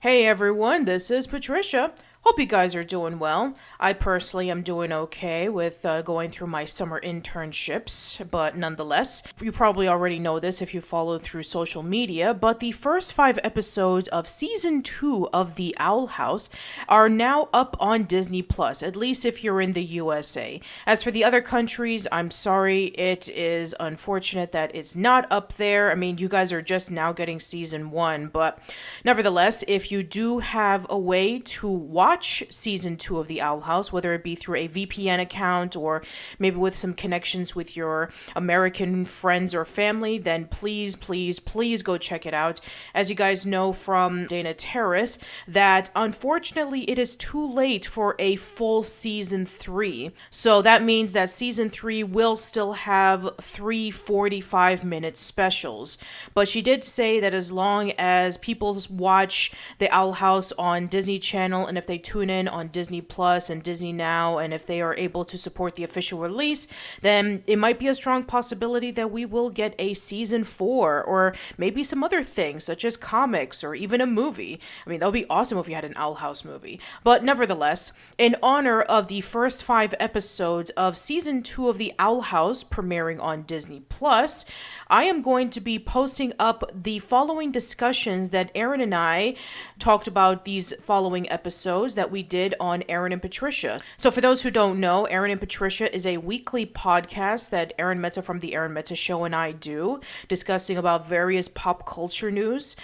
Hey everyone, this is Patricia. Hope you guys are doing well. I personally am doing okay with going through my summer internships, but nonetheless, you probably already know this if you follow through social media, but the first 5 episodes of season 2 of The Owl House are now up on Disney Plus, at least if you're in the USA. As for the other countries, I'm sorry, it is unfortunate that it's not up there. I mean, you guys are just now getting season 1, but nevertheless, if you do have a way to watch season 2 of The Owl House, whether it be through a VPN account or maybe with some connections with your American friends or family, then please go check it out. As you guys know from Dana Terrace, that unfortunately it is too late for a full season 3. So that means that season 3 will still have 3 45-minute specials. But she did say that as long as people watch The Owl House on Disney Channel, and if they tune in on Disney Plus and Disney Now, and if they are able to support the official release, then it might be a strong possibility that we will get a season 4, or maybe some other things such as comics or even a movie. I mean, that would be awesome if we had an Owl House movie. But nevertheless, in honor of the first 5 episodes of season 2 of The Owl House premiering on Disney Plus, I am going to be posting up the following discussions that Aaron and I talked about these following episodes that we did on Aaron and Patricia. So for those who don't know, Aaron and Patricia is a weekly podcast that Aaron Meta from The Aaron Meta Show and I do, discussing about various pop culture news.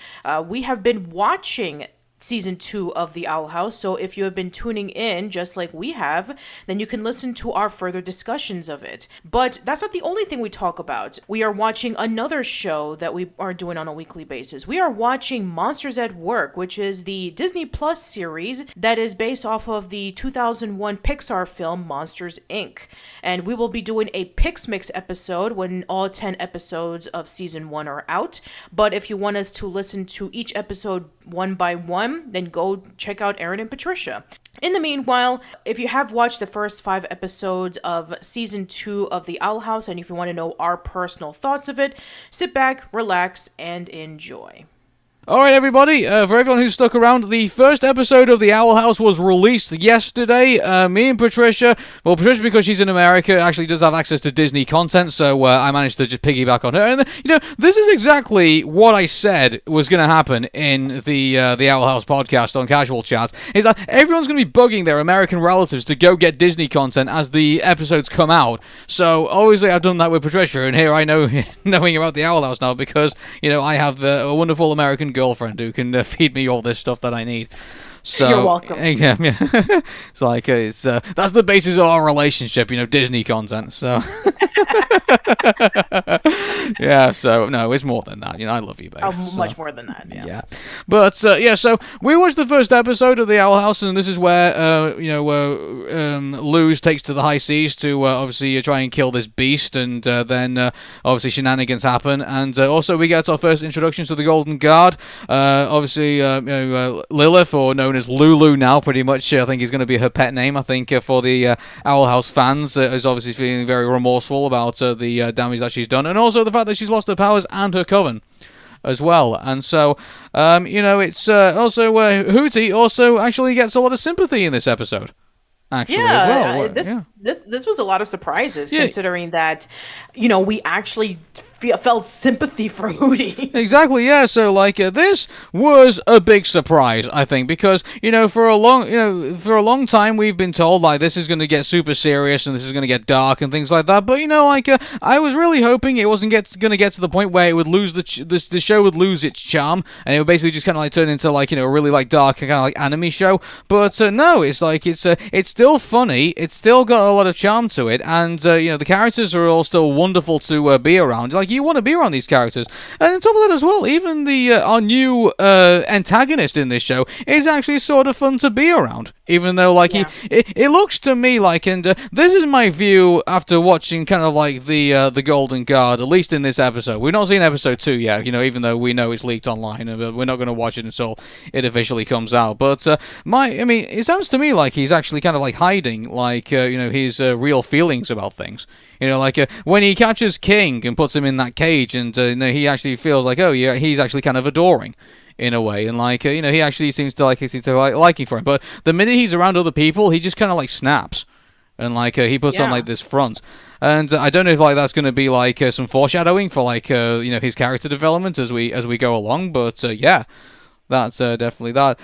We have been watching season 2 of The Owl House, so if you have been tuning in just like we have, then you can listen to our further discussions of it. But that's not the only thing we talk about. We are watching another show that we are doing on a weekly basis. We are watching Monsters at Work, which is the Disney Plus series that is based off of the 2001 Pixar film Monsters, Inc. And we will be doing a Pix Mix episode when all 10 episodes of season 1 are out. But if you want us to listen to each episode one by one, then go check out Aaron and Patricia. In the meanwhile, if you have watched the first 5 episodes of season 2 of The Owl House, and if you want to know our personal thoughts of it, sit back, relax, and enjoy. Alright everybody, for everyone who's stuck around, the first episode of The Owl House was released yesterday. Me and Patricia, well, Patricia, because she's in America, actually does have access to Disney content, so I managed to just piggyback on her. And, this is exactly what I said was going to happen in the Owl House podcast on Casual Chats, is that everyone's going to be bugging their American relatives to go get Disney content as the episodes come out. So, obviously, I've done that with Patricia, and here I know, knowing about The Owl House now, because, I have a wonderful American girlfriend who can feed me all this stuff that I need. So, you're welcome. Yeah. It's like that's the basis of our relationship, Disney content. So, yeah. So no, it's more than that. I love you, babe. Much more than that. Yeah. But So we watched the first episode of The Owl House, and this is where Luz takes to the high seas to obviously try and kill this beast, and then obviously shenanigans happen, and also we get our first introduction to the Golden Guard. Obviously, Lilith, or known as Lulu now, pretty much. I think is going to be her pet name. I think for the Owl House fans, is obviously feeling very remorseful about the damage that she's done, and also the fact that she's lost her powers and her coven as well. And so, it's also Hootie also actually gets a lot of sympathy in this episode. Actually, as well. This was a lot of surprises, considering that, we actually felt sympathy for Hootie. Exactly, yeah. So, this was a big surprise, I think, because, for a long time we've been told, this is going to get super serious and this is going to get dark and things like that. But, I was really hoping it wasn't going to get to the point where it would lose the show would lose its charm, and it would basically just kind of turn into a really dark kind of anime show. But no, it's it's still funny. It's still got a lot of charm to it, and the characters are all still wonderful to be around. You want to be around these characters, and on top of that as well, even our new antagonist in this show is actually sort of fun to be around. Even though it looks to me and this is my view after watching kind of the Golden Guard, at least in this episode. We've not seen episode 2 yet, even though we know it's leaked online, and we're not going to watch it until it officially comes out. But it sounds to me like he's actually kind of hiding his real feelings about things. When he catches King and puts him in that cage, and he actually feels he's actually kind of adoring in a way, and like he actually seems to like liking for him. But the minute he's around other people, he just kind of like snaps, and like he puts on like this front. And I don't know if like that's going to be like some foreshadowing for like his character development as we go along. But yeah. That's definitely that.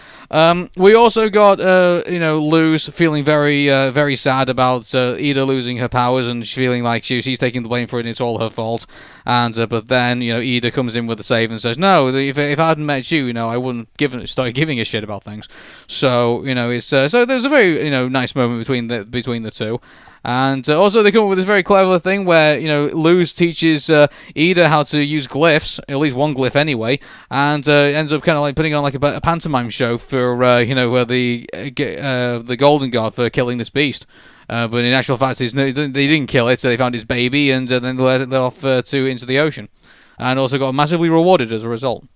We also got Luz feeling very sad about Ida losing her powers, and she's feeling like she's taking the blame for it, and it's all her fault. And but then Ida comes in with the save and says, no, if I hadn't met you, I wouldn't start giving a shit about things. So it's so there's a very nice moment between the two. And also they come up with this very clever thing where Luz teaches Ida how to use glyphs, at least one glyph anyway, and ends up kind of like putting on like a pantomime show for the Golden God for killing this beast. But in actual fact, they didn't kill it, so they found its baby and then let it off into the ocean, and also got massively rewarded as a result.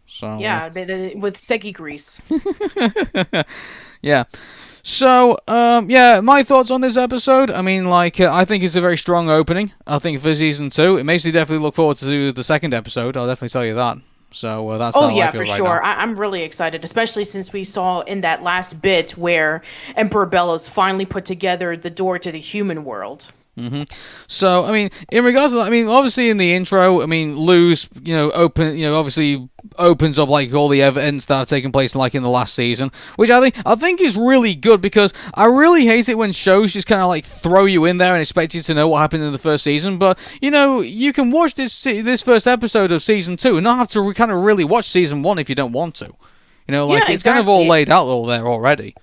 So yeah, with Seki grease. Yeah. So, my thoughts on this episode. I mean, I think it's a very strong opening. I think for season 2, it makes me definitely look forward to the second episode. I'll definitely tell you that. So that's how I feel for right sure. now. I'm really excited, especially since we saw in that last bit where Emperor Bellows finally put together the door to the human world. Mm-hmm. So, I mean, in regards to that, I mean, obviously in the intro, I mean, Luz, obviously opens up like all the events that are taking place in the last season, which I think is really good, because I really hate it when shows just kind of like throw you in there and expect you to know what happened in the first season. But you can watch this first episode of season 2 and not have to kind of really watch season 1 if you don't want to. It's kind of all laid out all there already.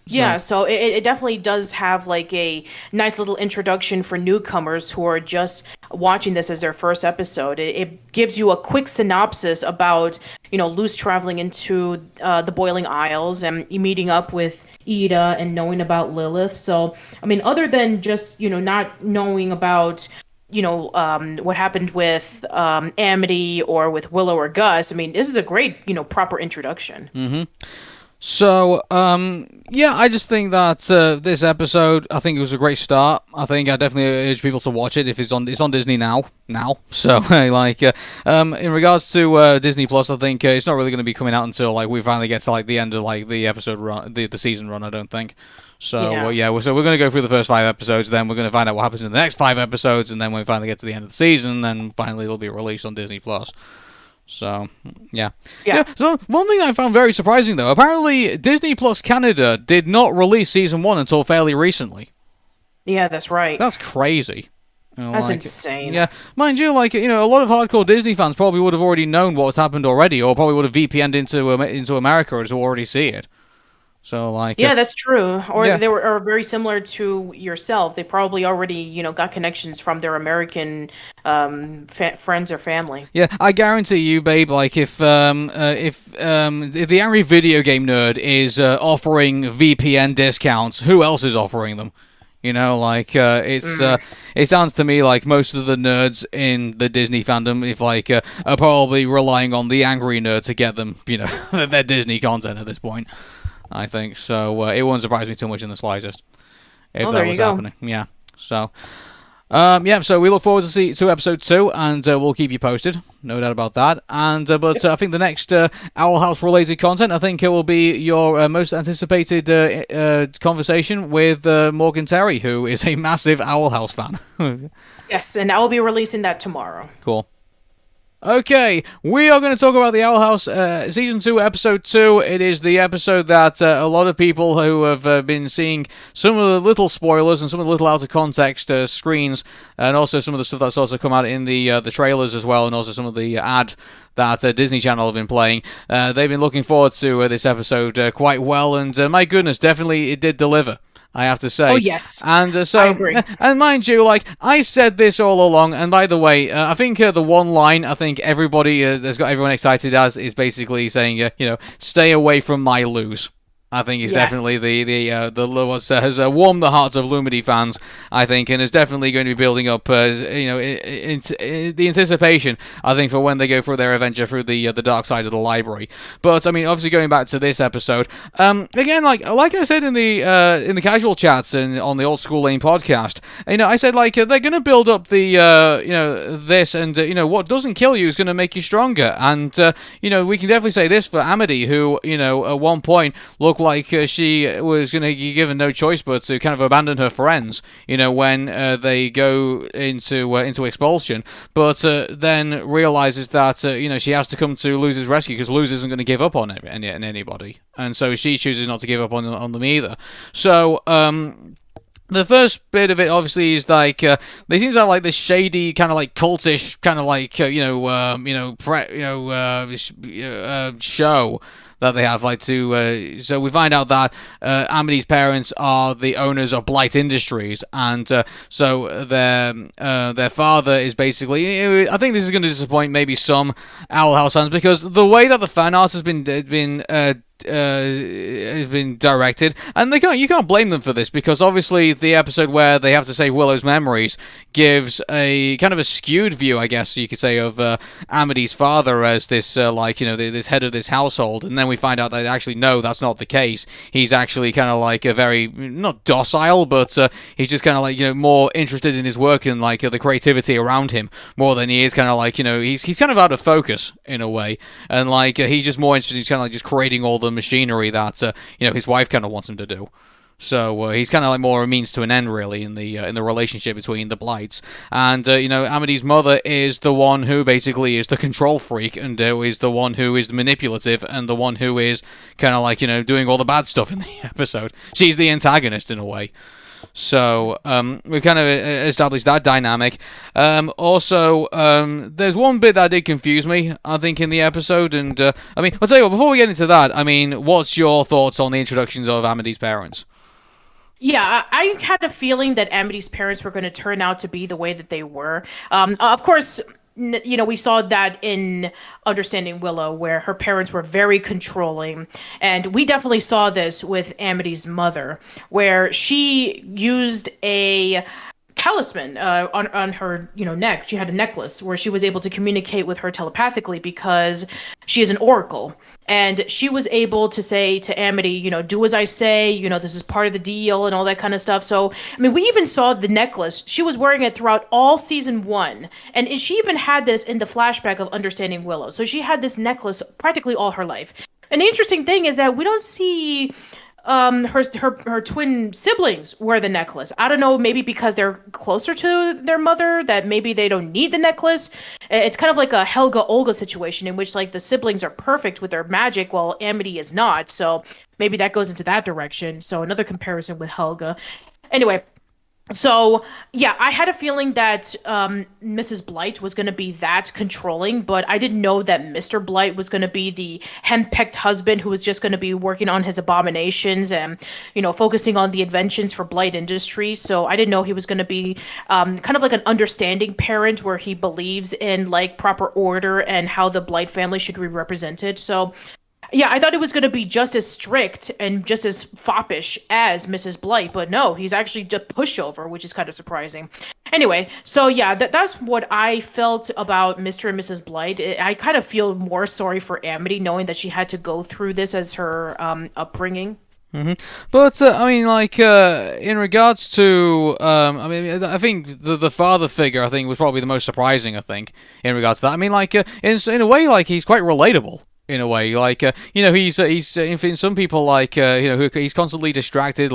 Yeah, so it definitely does have like a nice little introduction for newcomers who are just watching this as their first episode. It gives you a quick synopsis about, Luz traveling into the Boiling Isles and meeting up with Ida and knowing about Lilith. So, I mean, other than just, not knowing about what happened with Amity or with Willow or Gus, I mean, this is a great, proper introduction. Mm-hmm. So, I just think that this episode, I think it was a great start. I think I definitely urge people to watch it if it's on Disney now. So, in regards to Disney Plus, I think it's not really going to be coming out until we finally get to the end of the episode run, the season run. I don't think. So so we're going to go through the first 5 episodes, then we're going to find out what happens in the next 5 episodes, and then when we finally get to the end of the season, then finally it'll be released on Disney Plus. So, yeah. So, one thing I found very surprising, though, apparently Disney Plus Canada did not release Season 1 until fairly recently. Yeah, that's right. That's crazy. That's insane. Yeah. Mind you, a lot of hardcore Disney fans probably would have already known what's happened already, or probably would have VPN'd into America to already see it. So, yeah, that's true. Or they are very similar to yourself. They probably already, got connections from their American friends or family. Yeah, I guarantee you, babe. If the angry video game nerd is offering VPN discounts, who else is offering them? It sounds to me like most of the nerds in the Disney fandom, are probably relying on the angry nerd to get them, their Disney content at this point. I think so. It wouldn't surprise me too much in the slightest if that was happening. Yeah. So, So we look forward to episode 2, and we'll keep you posted. No doubt about that. And but I think the next Owl House related content, I think it will be your most anticipated conversation with Morgan Terry, who is a massive Owl House fan. Yes, and I will be releasing that tomorrow. Cool. Okay, we are going to talk about the Owl House Season 2, Episode 2. It is the episode that a lot of people who have been seeing some of the little spoilers and some of the little out-of-context screens, and also some of the stuff that's also come out in the trailers as well, and also some of the ad that Disney Channel have been playing. They've been looking forward to this episode quite well, and my goodness, definitely it did deliver, I have to say. Oh, yes. And I agree. And mind you, I said this all along, and by the way, I think the one line I think everybody that's got everyone excited as is basically saying, stay away from my Luz. I think he's Yes. definitely the what has warmed the hearts of Lumity fans, I think, and is definitely going to be building up, the anticipation, I think, for when they go through their adventure through the dark side of the library. But I mean, obviously going back to this episode, again, like I said in the casual chats and on the Old School Lane podcast, I said they're going to build up the this, and what doesn't kill you is going to make you stronger, and we can definitely say this for Amity, who at one point looked like she was going to be given no choice but to kind of abandon her friends, when they go into Expulsion, but then realizes that she has to come to Luz's rescue because Luz isn't going to give up on anybody, and so she chooses not to give up on them either. So the first bit of it, obviously, is they seem to have this shady kind of cultish kind of show that they have so we find out that Amity's parents are the owners of Blight Industries, and so their father is basically, I think this is going to disappoint maybe some Owl House fans, because the way that the fan art has been directed, and you can't blame them for this, because obviously the episode where they have to save Willow's memories gives a kind of a skewed view, I guess you could say, of Amity's father as this this head of this household, and then we find out that actually no, that's not the case. He's actually kind of a very, not docile, but he's just kind of more interested in his work and the creativity around him more than he is kind of he's kind of out of focus in a way, and he's just more interested in kind of just creating all the machinery that his wife kind of wants him to do. So he's kind of more a means to an end, really, in the relationship between the Blights. And Amity's mother is the one who basically is the control freak, and is the one who is manipulative, and the one who is kind of doing all the bad stuff in the episode. She's the antagonist in a way. So we've kind of established that dynamic. Also, there's one bit that did confuse me, I think, in the episode, and I'll tell you what, before we get into that, what's your thoughts on the introductions of Amity's parents? Yeah, I had a feeling that Amity's parents were going to turn out to be the way that they were. Of course, we saw that in Understanding Willow, where her parents were very controlling. And we definitely saw this with Amity's mother, where she used a talisman on her neck. She had a necklace where she was able to communicate with her telepathically because she is an oracle. And she was able to say to Amity, do as I say, this is part of the deal and all that kind of stuff. So, we even saw the necklace. She was wearing it throughout all season 1. And she even had this in the flashback of Understanding Willow. So she had this necklace practically all her life. And the interesting thing is that we don't see her twin siblings wear the necklace. I don't know, maybe because they're closer to their mother, that maybe they don't need the necklace. It's kind of like a Helga Olga situation in which the siblings are perfect with their magic while Amity is not. So maybe that goes into that direction. So another comparison with Helga. Anyway, so, yeah, I had a feeling that Mrs. Blight was going to be that controlling, but I didn't know that Mr. Blight was going to be the henpecked husband who was just going to be working on his abominations and, focusing on the inventions for Blight Industries. So I didn't know he was going to be kind of like an understanding parent where he believes in, proper order and how the Blight family should be represented. So yeah, I thought it was going to be just as strict and just as foppish as Mrs. Blight, but no, he's actually just pushover, which is kind of surprising. Anyway, so yeah, that's what I felt about Mr. and Mrs. Blight. I kind of feel more sorry for Amity, knowing that she had to go through this as her upbringing. Mm-hmm. But in regards to, I think the father figure, I think, was probably the most surprising. I think in regards to that, in a way, he's quite relatable. In a way, he's in some people who he's constantly distracted.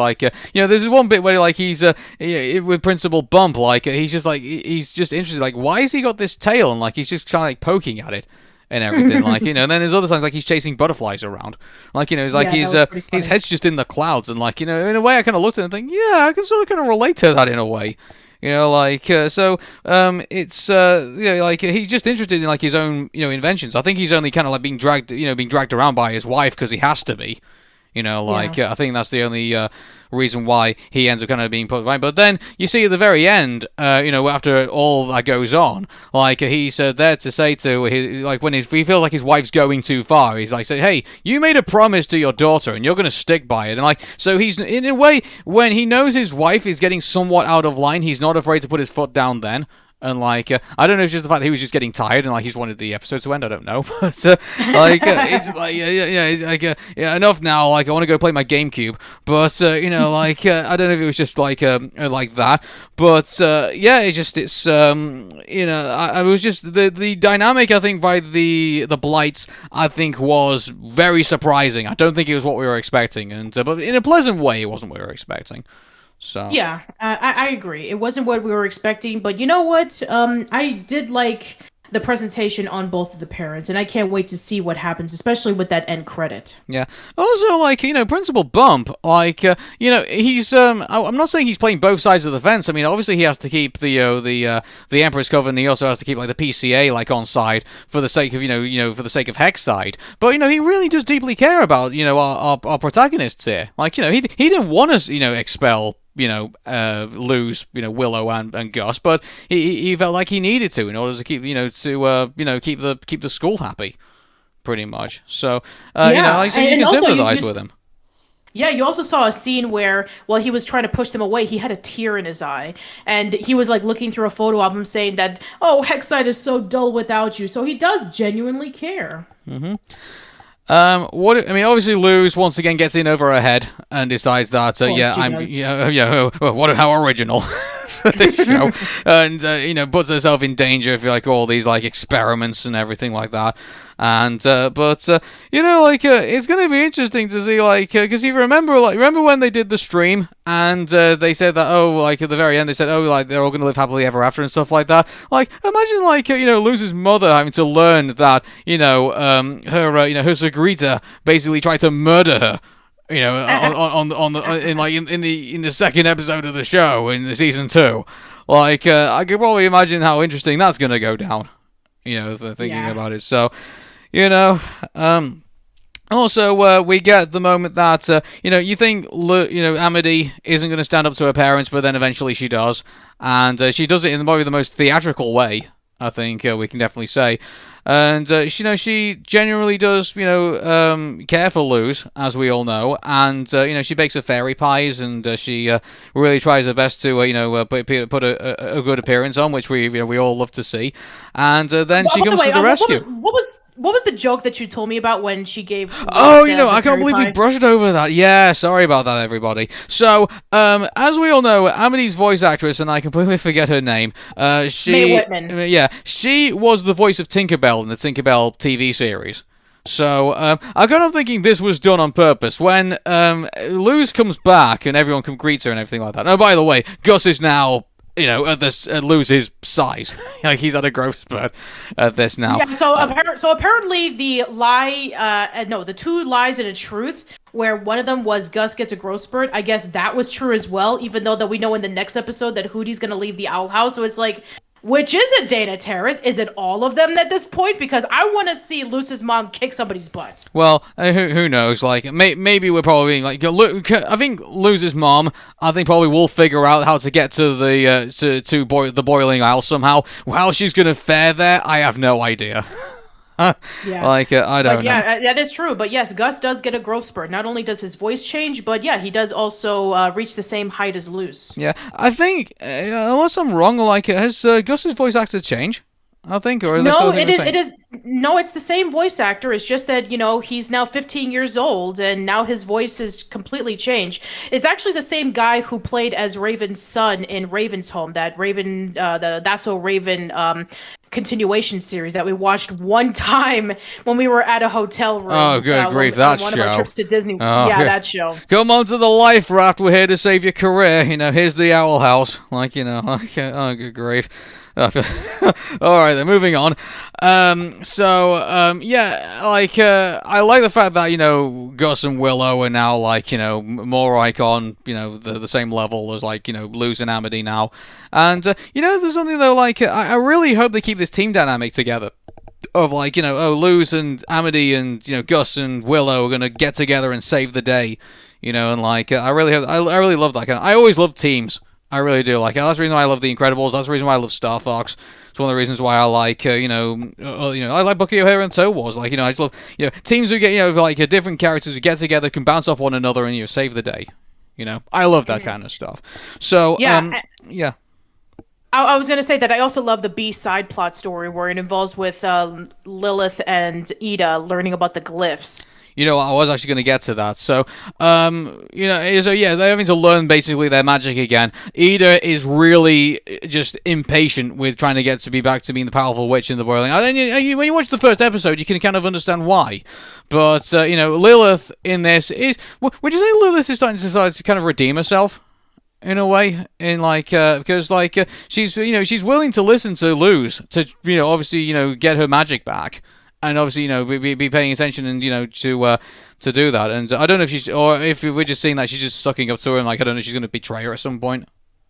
There's one bit where he's with Principal Bump, he's just interested. Why has he got this tail? And he's just kind of poking at it and everything. And then there's other times he's chasing butterflies around. His head's just in the clouds. And in a way, I kind of looked at it and think, yeah, I can sort of kind of relate to that in a way. It's he's just interested in his own inventions. I think he's only kind of being dragged around by his wife because he has to be. Yeah. I think that's the only reason why he ends up kind of being put right. But then you see at the very end, after all that goes on, he's there to say to his, when he feels like his wife's going too far, he's like, say, hey, you made a promise to your daughter and you're going to stick by it. And so he's, in a way, when he knows his wife is getting somewhat out of line, he's not afraid to put his foot down then. And I don't know if it's just the fact that he was just getting tired and he just wanted the episode to end. I don't know, but it's enough now. I want to go play my GameCube, but I don't know if it was just like that, but I was just the dynamic. I think by the Blights, I think was very surprising. I don't think it was what we were expecting, but in a pleasant way, it wasn't what we were expecting. So yeah, I agree. It wasn't what we were expecting, but you know what? I did like the presentation on both of the parents, and I can't wait to see what happens, especially with that end credit. Yeah. Also, Principal Bump, he's I'm not saying he's playing both sides of the fence. I mean, obviously he has to keep the Emperor's Coven, and he also has to keep the PCA on side for the sake of for the sake of Hex side. But he really does deeply care about our protagonists here. He didn't want us expel lose Willow and Gus, but he felt like he needed to in order to keep keep the school happy, pretty much. So you can sympathize with him. Yeah, you also saw a scene where, while he was trying to push them away, he had a tear in his eye. And he was, looking through a photo of him saying that, oh, Hexside is so dull without you. So he does genuinely care. Mm-hmm. Obviously, Luz once again gets in over her head and decides that, how original for this show, and puts herself in danger for all these experiments and everything like that. And it's gonna be interesting to see because you remember when they did the stream and they said that at the very end they said they're all gonna live happily ever after and stuff like that. Imagine Luz's mother having to learn that her Sagrita basically tried to murder her. In the second episode of the show in the season 2, I could probably imagine how interesting that's gonna go down. Thinking about it. So, also, we get the moment that, you think, Amity isn't going to stand up to her parents, but then eventually she does. And she does it in probably the most theatrical way, I think we can definitely say. And, she genuinely does, care for Luz, as we all know. And, she bakes her fairy pies, and she really tries her best to, put a good appearance on, which we all love to see. And then she comes to the rescue. What was the joke that you told me about when she gave... I can't believe we brushed over that. Yeah, sorry about that, everybody. So, as we all know, Amity's voice actress, and I completely forget her name, Mae Whitman. Yeah, she was the voice of Tinkerbell in the Tinkerbell TV series. So, I got on thinking this was done on purpose. When Luz comes back and everyone greets her and everything like that. Oh, by the way, Gus is now... lose his size. He's had a growth spurt at this now. Yeah, so apparently the the 2 lies and a truth, where one of them was Gus gets a growth spurt, I guess that was true as well, even though that we know in the next episode that Hootie's going to leave the Owl House, so it's which is it, Dana Terrace? Is it all of them at this point? Because I want to see Luz's mom kick somebody's butt. Well, who knows? Maybe we're probably I think Luz's mom, I think probably will figure out how to get to the the Boiling Isle somehow. How she's gonna fare there, I have no idea. Yeah. I don't know. Yeah, that is true. But yes, Gus does get a growth spurt. Not only does his voice change, but yeah, he does also reach the same height as Luz. Yeah, I think, unless I'm wrong, has Gus's voice actor changed? I think, or no, it is. No, it's the same voice actor. It's just that he's now 15 years old, and now his voice has completely changed. It's actually the same guy who played as Raven's son in Raven's Home, that Raven, the That's So Raven continuation series that we watched one time when we were at a hotel room. Oh, good grief, that one show! Of our trips to Disney. Oh, yeah, that show. Come on to the life raft. We're here to save your career. Here's the Owl House. Oh, good grief. Alright then, moving on. I like the fact that, Gus and Willow are now, more on, the same level as, Luz and Amity now. And, there's something, though, I really hope they keep this team dynamic together. of like, Luz and Amity and Gus and Willow are gonna get together and save the day, and like I really love that kind of. I always love teams. I really do. Like that's the reason why I love The Incredibles. That's the reason why I love Star Fox. It's one of the reasons why I like, I like Bucky O'Hare and Tow Wars. Like, I just love, teams who get, like different characters who get together, can bounce off one another, and save the day. I love that kind of stuff. So, yeah. I was going to say that I also love the B side plot story where it involves with Lilith and Ida learning about the glyphs. I was actually going to get to that. So, they're having to learn basically their magic again. Ida is really just impatient with trying to get to be back to being the powerful witch in the boiling. And then when you watch the first episode, you can kind of understand why. But, Lilith in this is... Would you say Lilith is starting to kind of redeem herself? In a way, because she's willing to listen to Luz to obviously get her magic back, and obviously be paying attention and to do that. And I don't know if we're just seeing that she's just sucking up to her, and like I don't know if she's going to betray her at some point.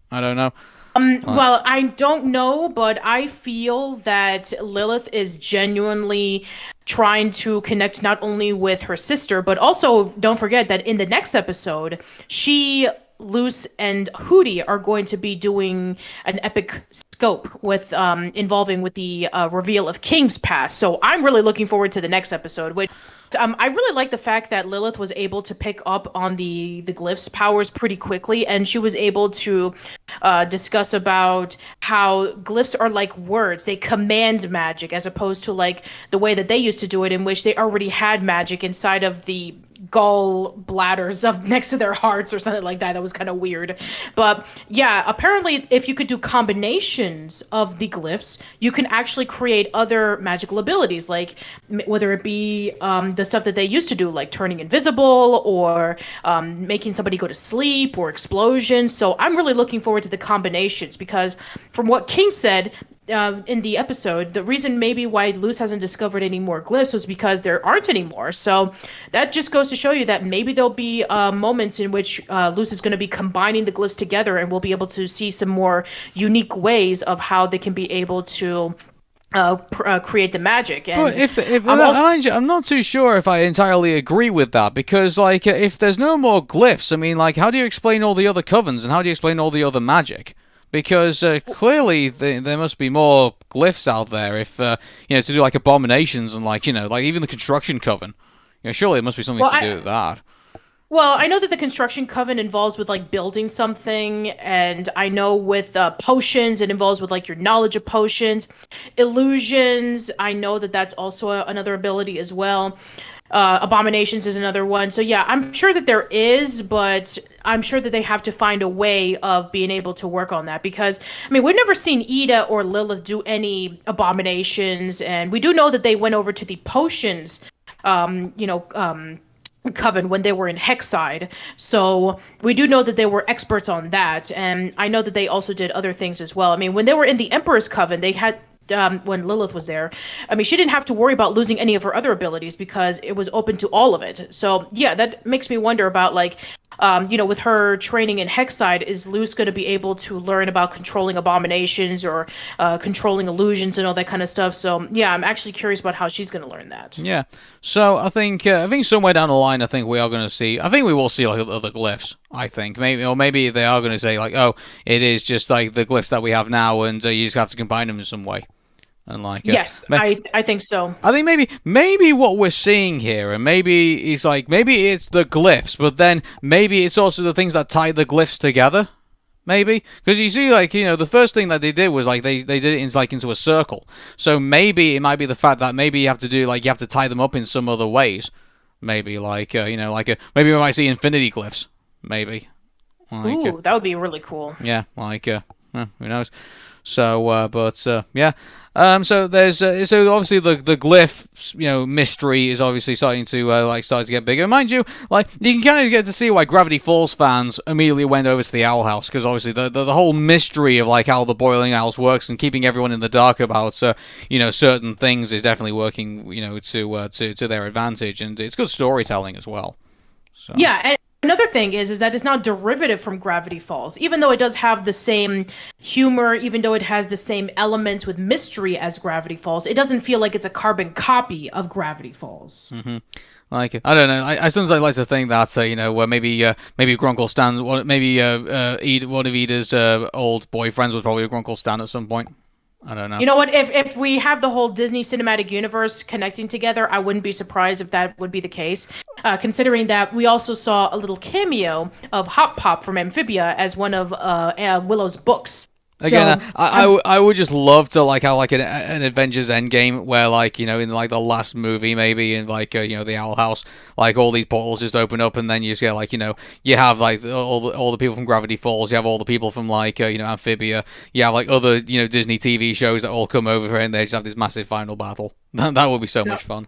I don't know. Well, I don't know, but I feel that Lilith is genuinely trying to connect not only with her sister, but also don't forget that in the next episode, Luz and Hootie are going to be doing an epic scope with involving with the reveal of King's Pass. So I'm really looking forward to the next episode. Which I really like the fact that Lilith was able to pick up on the glyphs powers pretty quickly, and she was able to discuss about how glyphs are like words. They command magic as opposed to like the way that they used to do it, in which they already had magic inside of the gall bladders of next to their hearts or something like that. That was kind of weird. But yeah, apparently if you could do combinations of the glyphs, you can actually create other magical abilities, like whether it be the stuff that they used to do, like turning invisible or making somebody go to sleep or explosion. So I'm really looking forward to the combinations, because from what King said in the episode, the reason maybe why Luz hasn't discovered any more glyphs was because there aren't any more. So that just goes to show you that maybe there'll be moments in which Luz is going to be combining the glyphs together, and we'll be able to see some more unique ways of how they can be able to create the magic. And but I'm not too sure if I entirely agree with that, because like if there's no more glyphs, I mean, like how do you explain all the other covens and how do you explain all the other magic? Because clearly there must be more glyphs out there if to do like abominations and like even the construction coven. Surely it must be something to do with that. Well, I know that the construction coven involves with like building something, and I know with potions it involves with like your knowledge of potions. Illusions, I know that that's also another ability as well. Abominations is another one. So yeah, I'm sure that there is, but I'm sure that they have to find a way of being able to work on that, because I mean, we've never seen Ida or Lilith do any abominations, and we do know that they went over to the potions coven when they were in Hexside. So we do know that they were experts on that, and I know that they also did other things as well. I mean, when they were in the Emperor's Coven, they had when Lilith was there, I mean, she didn't have to worry about losing any of her other abilities because it was open to all of it. So yeah, that makes me wonder about like, with her training in Hexside, is Luz going to be able to learn about controlling abominations or controlling illusions and all that kind of stuff? So yeah, I'm actually curious about how she's going to learn that. Yeah. So I think somewhere down the line, I think we are going to see. I think we will see like other glyphs. I think maybe they are going to say like, oh, it is just like the glyphs that we have now, and you just have to combine them in some way. And like, yes, I think so. I think maybe what we're seeing here, and maybe it's the glyphs, but then maybe it's also the things that tie the glyphs together. Maybe because you see, like the first thing that they did was like they did it into a circle. So maybe it might be the fact that maybe you have to tie them up in some other ways. Maybe maybe we might see infinity glyphs. Maybe. Ooh, that would be really cool. Yeah, who knows? So, yeah. So there's so obviously the glyph mystery is obviously starting to get bigger. Mind you, like you can kind of get to see why Gravity Falls fans immediately went over to the Owl House, because obviously the whole mystery of like how the Boiling Owls works and keeping everyone in the dark about certain things is definitely working to their advantage, and it's good storytelling as well. So. Yeah. Another thing is that it's not derivative from Gravity Falls, even though it does have the same humor, even though it has the same elements with mystery as Gravity Falls. It doesn't feel like it's a carbon copy of Gravity Falls. Like, I don't know. I sometimes like to think that where maybe Grunkle Stan, maybe one of Ida's old boyfriends was probably a Grunkle Stan at some point. I don't know. You know what? If we have the whole Disney cinematic universe connecting together, I wouldn't be surprised if that would be the case. Considering that we also saw a little cameo of Hop Pop from Amphibia as one of Willow's books. Again, So, I would just love to like how like an Avengers Endgame where like in like the last movie maybe in like the Owl House, like all these portals just open up and then you just get like you have like all the people from Gravity Falls, you have all the people from like Amphibia, you have like other Disney TV shows that all come over and they just have this massive final battle. That would be so much fun.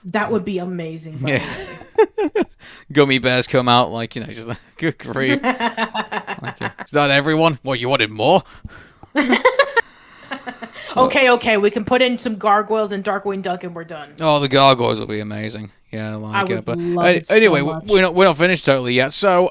that would be amazing. By the way. Gummy bears come out like just like, good grief. Like, is that everyone? What, you wanted more? Okay, we can put in some gargoyles and Darkwing Duck and we're done. Oh, the gargoyles will be amazing. Yeah, I like would it. But love it so anyway, much. we're not finished totally yet. So,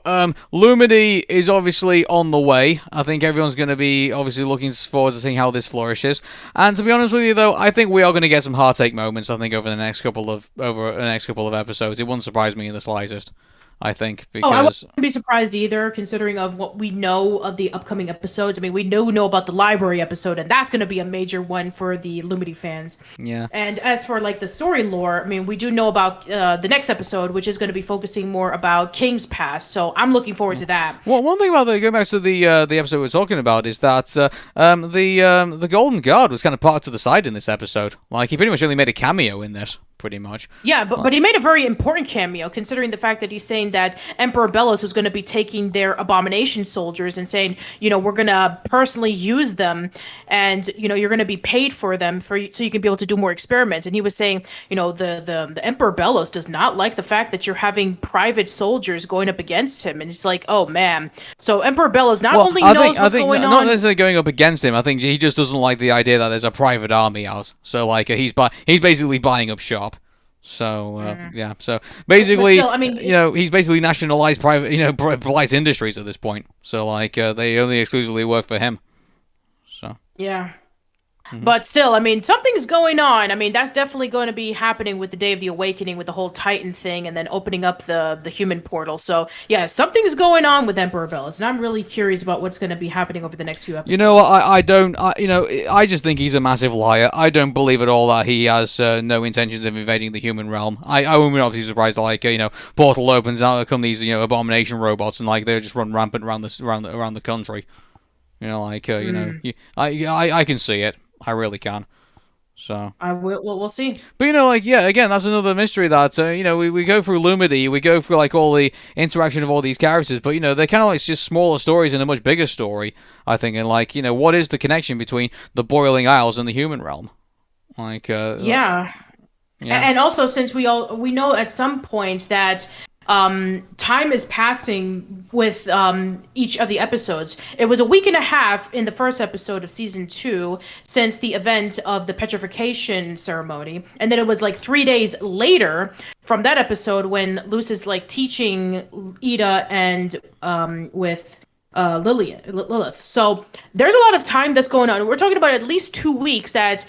Lumity is obviously on the way. I think everyone's going to be obviously looking forward to seeing how this flourishes. And to be honest with you, though, I think we are going to get some heartache moments. I think over the next couple of episodes, it wouldn't surprise me in the slightest. I think because I wouldn't be surprised either, considering of what we know of the upcoming episodes. I mean, we know about the library episode, and that's going to be a major one for the Lumity fans. Yeah. And as for like the story lore, I mean, we do know about the next episode, which is going to be focusing more about King's past. So I'm looking forward to that. Well, one thing about going back to the episode we're talking about is that the Golden Guard was kind of parked to the side in this episode. Like he pretty much only made a cameo in this. Pretty much. Yeah, but he made a very important cameo, considering the fact that he's saying that Emperor Bellows was going to be taking their abomination soldiers and saying, we're going to personally use them, and you're going to be paid for them so you can be able to do more experiments. And he was saying, the Emperor Bellows does not like the fact that you're having private soldiers going up against him, and it's like, oh man. So Emperor Bellows only knows what's going on. Not necessarily going up against him. I think he just doesn't like the idea that there's a private army out. So like he's basically buying up shop. So yeah, so basically, still, I mean, he's basically nationalized private industries at this point. So like, they only exclusively work for him. So yeah. But still, I mean, something's going on. I mean, that's definitely going to be happening with the Day of the Awakening, with the whole Titan thing, and then opening up the human portal. So, yeah, something's going on with Emperor Bellows, and I'm really curious about what's going to be happening over the next few episodes. I just think he's a massive liar. I don't believe at all that he has no intentions of invading the human realm. I would not be surprised, like, portal opens and out come these, abomination robots, and like they just run rampant around the country. I can see it. I really can. So we'll see. But again, that's another mystery that we go through Lumity, we go through like all the interaction of all these characters, but they're kind of like just smaller stories in a much bigger story, I think. And like what is the connection between the Boiling Isles and the human realm? Like yeah. And also, since we know at some point that time is passing with each of the episodes. It was a week and a half in the first episode of season 2 since the event of the petrification ceremony, and then it was like 3 days later from that episode when Luce is like teaching Ida and with Lilith. So there's a lot of time that's going on. We're talking about at least 2 weeks that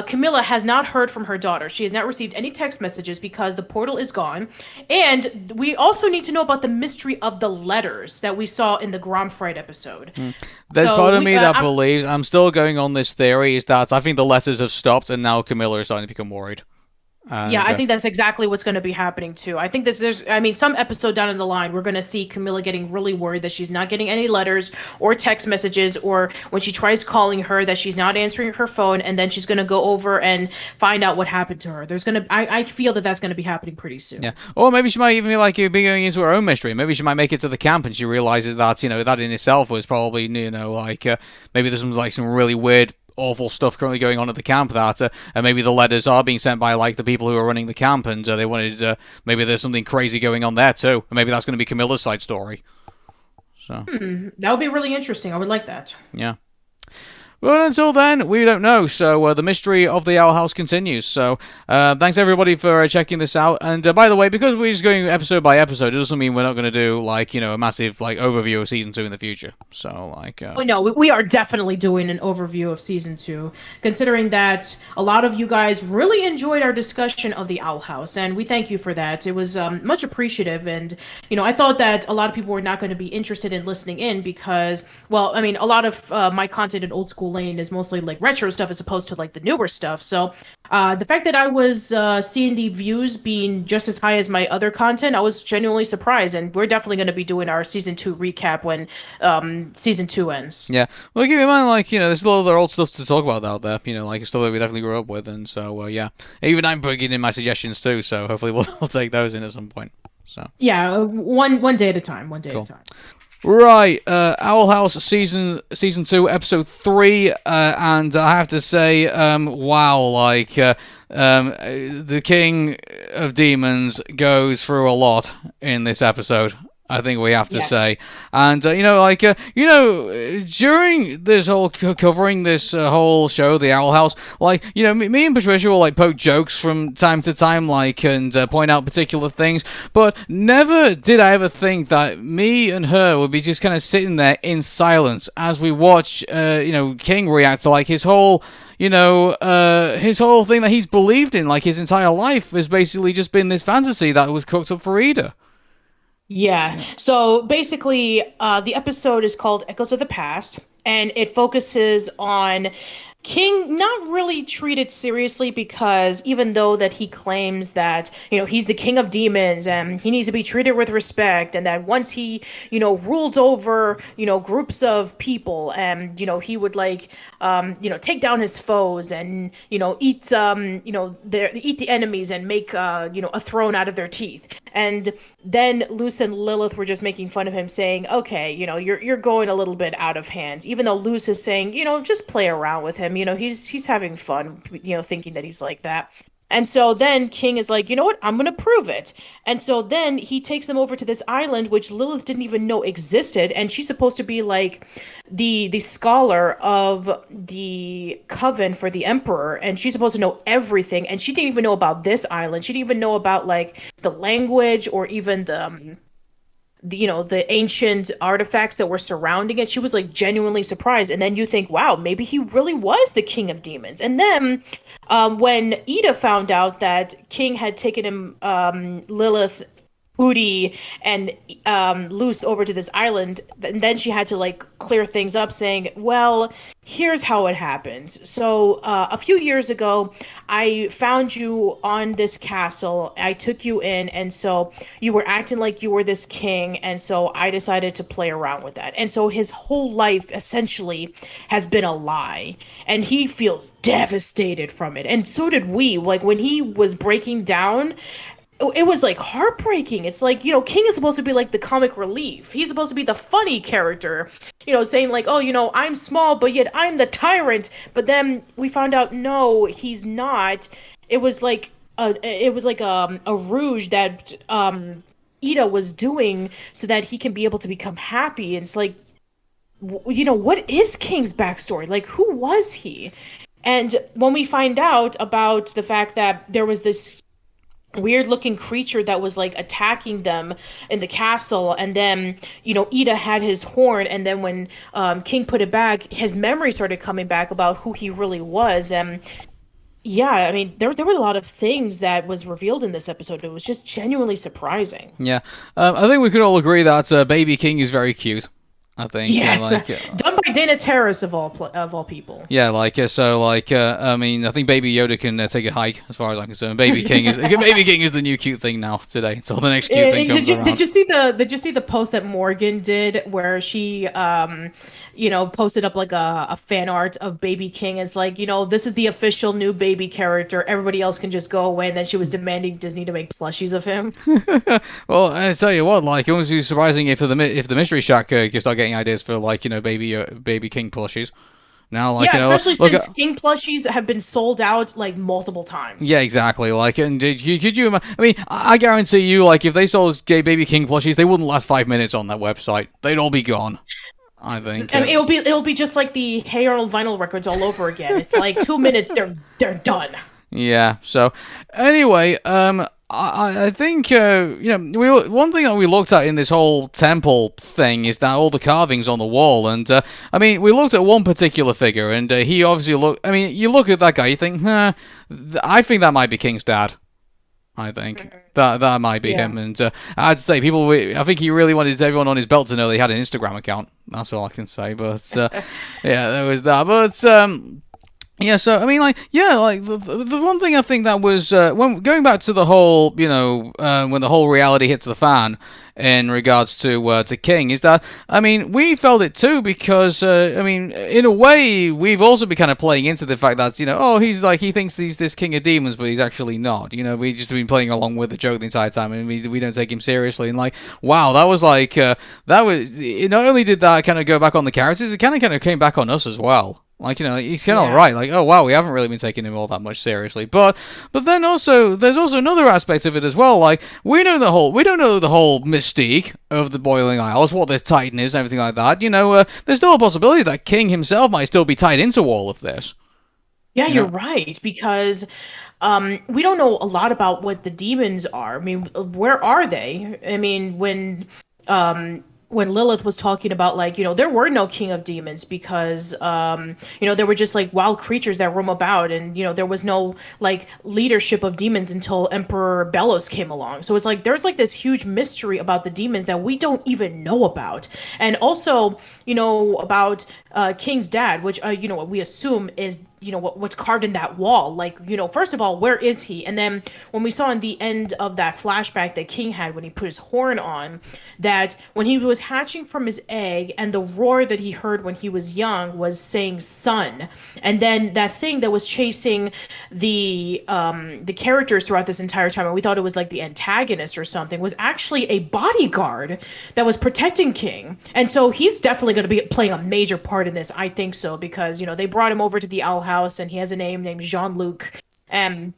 Camilla has not heard from her daughter. She has not received any text messages because the portal is gone. And we also need to know about the mystery of the letters that we saw in the Gromfright episode. There's part of me that believes, I'm still going on this theory, is that I think the letters have stopped and now Camilla is starting to become worried. And, I think that's exactly what's going to be happening too. I think there's some episode down in the line, we're going to see Camilla getting really worried that she's not getting any letters or text messages, or when she tries calling her that she's not answering her phone, and then she's going to go over and find out what happened to her. I feel that that's going to be happening pretty soon. Yeah. Or maybe she might even be going into her own mystery. Maybe she might make it to the camp and she realizes that, that in itself was probably, maybe there's some really weird awful stuff currently going on at the camp that maybe the letters are being sent by like the people who are running the camp, and they wanted maybe there's something crazy going on there too, and maybe that's going to be Camilla's side story. So that would be really interesting. I would like that. Yeah. But until then, we don't know. So the mystery of the Owl House continues. So thanks everybody for checking this out. And by the way, because we're just going episode by episode, it doesn't mean we're not going to do a massive overview of season 2 in the future. So oh no, we are definitely doing an overview of season 2, considering that a lot of you guys really enjoyed our discussion of the Owl House, and we thank you for that. It was much appreciative, and I thought that a lot of people were not going to be interested in listening in because, well, I mean, a lot of my content in Old School Lane is mostly retro stuff as opposed to the newer stuff. So the fact that I was seeing the views being just as high as my other content, I was genuinely surprised, and we're definitely going to be doing our season 2 recap when season 2 ends. Yeah, well, keep in mind, there's a lot of other old stuff to talk about out there, stuff that we definitely grew up with, and so, yeah. Even I'm bringing in my suggestions too, so hopefully we'll take those in at some point. So yeah, one day at a time, at a time. Right, Owl House season 2, episode 3, and I have to say, wow, the King of Demons goes through a lot in this episode. I think we have to say, and during this whole covering this whole show, the Owl House, me and Patricia will poke jokes from time to time, and point out particular things, but never did I ever think that me and her would be just kind of sitting there in silence as we watch, King react to his whole. His whole thing that he's believed in, his entire life, has basically just been this fantasy that was cooked up for Ida. Yeah. So basically, the episode is called Echoes of the Past, and it focuses on King not really treated seriously because even though that he claims that, he's the king of demons and he needs to be treated with respect, and that once he, ruled over, groups of people and, he would take down his foes and, eat the enemies and make, a throne out of their teeth. And then Luce and Lilith were just making fun of him, saying, okay, you're going a little bit out of hand, even though Luce is saying, just play around with him. He's having fun, thinking that he's like that. And so then King is like, you know what? I'm going to prove it. And so then he takes them over to this island, which Lilith didn't even know existed. And she's supposed to be the scholar of the coven for the emperor. And she's supposed to know everything. And she didn't even know about this island. She didn't even know about the language or even the ancient artifacts that were surrounding it. She was genuinely surprised. And then you think, wow, maybe he really was the king of demons. And then when Ida found out that King had taken him, Lilith, Hootie, and Luce over to this island, and then she had to clear things up, saying, well, here's how it happened. So a few years ago, I found you on this castle. I took you in, and so you were acting like you were this king, and so I decided to play around with that. And so his whole life essentially has been a lie, and he feels devastated from it. And so did we. When he was breaking down, it was heartbreaking. It's King is supposed to be the comic relief. He's supposed to be the funny character, saying oh, I'm small, but yet I'm the tyrant. But then we found out, no, he's not. It was a rouge that Ida was doing so that he can be able to become happy. And it's what is King's backstory? Who was he? And when we find out about the fact that there was this weird looking creature that was attacking them in the castle, and then Ida had his horn, and then when King put it back, his memory started coming back about who he really was. And yeah, I mean, there were a lot of things that was revealed in this episode. It was just genuinely surprising. Yeah, I think we could all agree that Baby King is very cute. I think. Yes, done by Dana Terrace of all people. Yeah, I mean, I think Baby Yoda can take a hike, as far as I'm concerned. Baby King is the new cute thing now today until the next cute thing comes around. Did you see the post that Morgan did where she posted up a fan art of Baby King as this is the official new baby character. Everybody else can just go away. And then she was demanding Disney to make plushies of him. Well, I tell you what, it wouldn't be surprising if the Mystery Shack could start getting ideas for Baby King plushies. Now, especially since King plushies have been sold out multiple times. Yeah, exactly. And could you? I mean, I guarantee you, if they sold Baby King plushies, they wouldn't last 5 minutes on that website. They'd all be gone. I think. I mean, it'll be just like the Hey Arnold vinyl records all over again. It's like 2 minutes, they're done. Yeah. So, anyway, I think one thing that we looked at in this whole temple thing is that all the carvings on the wall, and I mean, we looked at one particular figure, and he obviously looked. I mean, you look at that guy, you think, I think that might be King's dad. I think that might be him, and I had to say, I think he really wanted everyone on his belt to know that he had an Instagram account. That's all I can say. But yeah, there was that. But yeah, so I mean, like, yeah, like the one thing I think that was when going back to the whole, when the whole reality hits the fan in regards to King, is that I mean we felt it too because I mean in a way we've also been kind of playing into the fact that he's like he thinks he's this king of demons but he's actually not. We just been playing along with the joke the entire time and we don't take him seriously, and like wow, that was like that was it. Not only did that kind of go back on the characters, it kind of came back on us as well. Like, he's kind of right. Like, oh, wow, we haven't really been taking him all that much seriously. But then also, there's also another aspect of it as well. Like, we don't know the whole mystique of the Boiling Isles, what the Titan is and everything like that. There's still a possibility that King himself might still be tied into all of this. Yeah, you're right, because we don't know a lot about what the demons are. I mean, where are they? I mean, when Lilith was talking about, like, there were no king of demons because, there were just, like, wild creatures that roam about, and, there was no, like, leadership of demons until Emperor Bellos came along. So it's like, there's, like, this huge mystery about the demons that we don't even know about. And also, about King's dad, which, what we assume is what's carved in that wall. Like, first of all, where is he? And then when we saw in the end of that flashback that King had when he put his horn on, that when he was hatching from his egg and the roar that he heard when he was young was saying son. And then that thing that was chasing the characters throughout this entire time, and we thought it was like the antagonist or something, was actually a bodyguard that was protecting King. And so he's definitely going to be playing a major part in this. I think so, because they brought him over to the Owl House and he has a name named Jean-Luc, and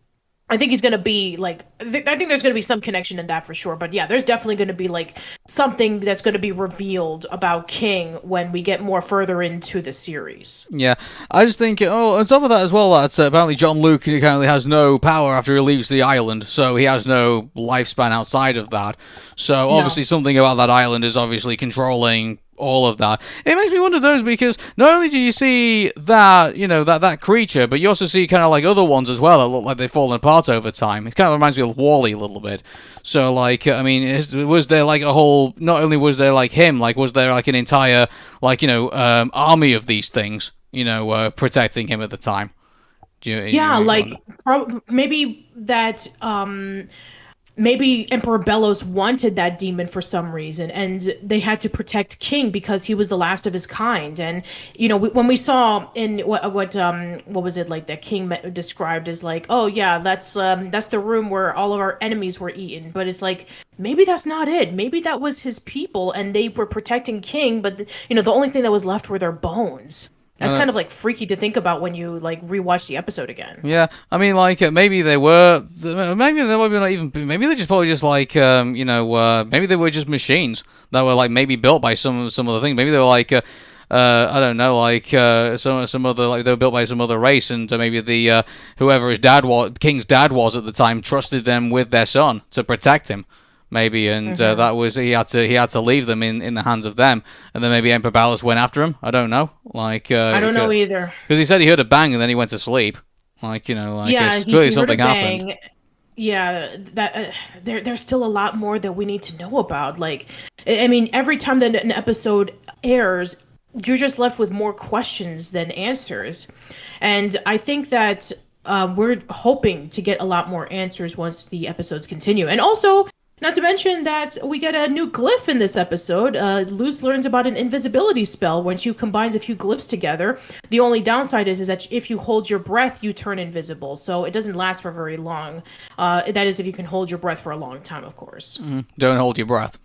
I think he's going to be like I think there's going to be some connection in that for sure. But yeah, there's definitely going to be like something that's going to be revealed about King when we get more further into the series. Yeah, I just think on top of that as well, that apparently Jean-Luc currently has no power after he leaves the island, so he has no lifespan outside of that. So obviously something about that island is obviously controlling all of that. It makes me wonder those, because not only do you see that, that creature, but you also see kind of like other ones as well that look like they've fallen apart over time. It kind of reminds me of Wall-E a little bit. So, like, I mean, was there like a whole, not only was there like him, like was there like an entire, like, army of these things, protecting him at the time? Maybe that, maybe Emperor Bellos wanted that demon for some reason, and they had to protect King because he was the last of his kind. And when we saw in what was it, like, that King described as like, oh yeah, that's the room where all of our enemies were eaten. But it's like, maybe that's not it. Maybe that was his people, and they were protecting King. But the only thing that was left were their bones. That's kind of like freaky to think about when you like rewatch the episode again. Yeah, I mean, like maybe they were, maybe they were not even, maybe they just probably just like, maybe they were just machines that were like maybe built by some other thing. Maybe they were like, I don't know, like some other, like they were built by some other race, and maybe the whoever his dad was, King's dad was at the time, trusted them with their son to protect him. Maybe, and that was he had to leave them in the hands of them, and then maybe Emperor Ballas went after him. I don't know, like I don't know either, because he said he heard a bang and then he went to sleep. Like yeah, clearly something heard a bang. happened. Yeah, that there's still a lot more that we need to know about. Like, I mean, every time that an episode airs, you're just left with more questions than answers, and I think that we're hoping to get a lot more answers once the episodes continue, and also. Not to mention that we get a new glyph in this episode. Luz learns about an invisibility spell when she combines a few glyphs together. The only downside is that if you hold your breath, you turn invisible. So it doesn't last for very long. That is if you can hold your breath for a long time, of course. Don't hold your breath.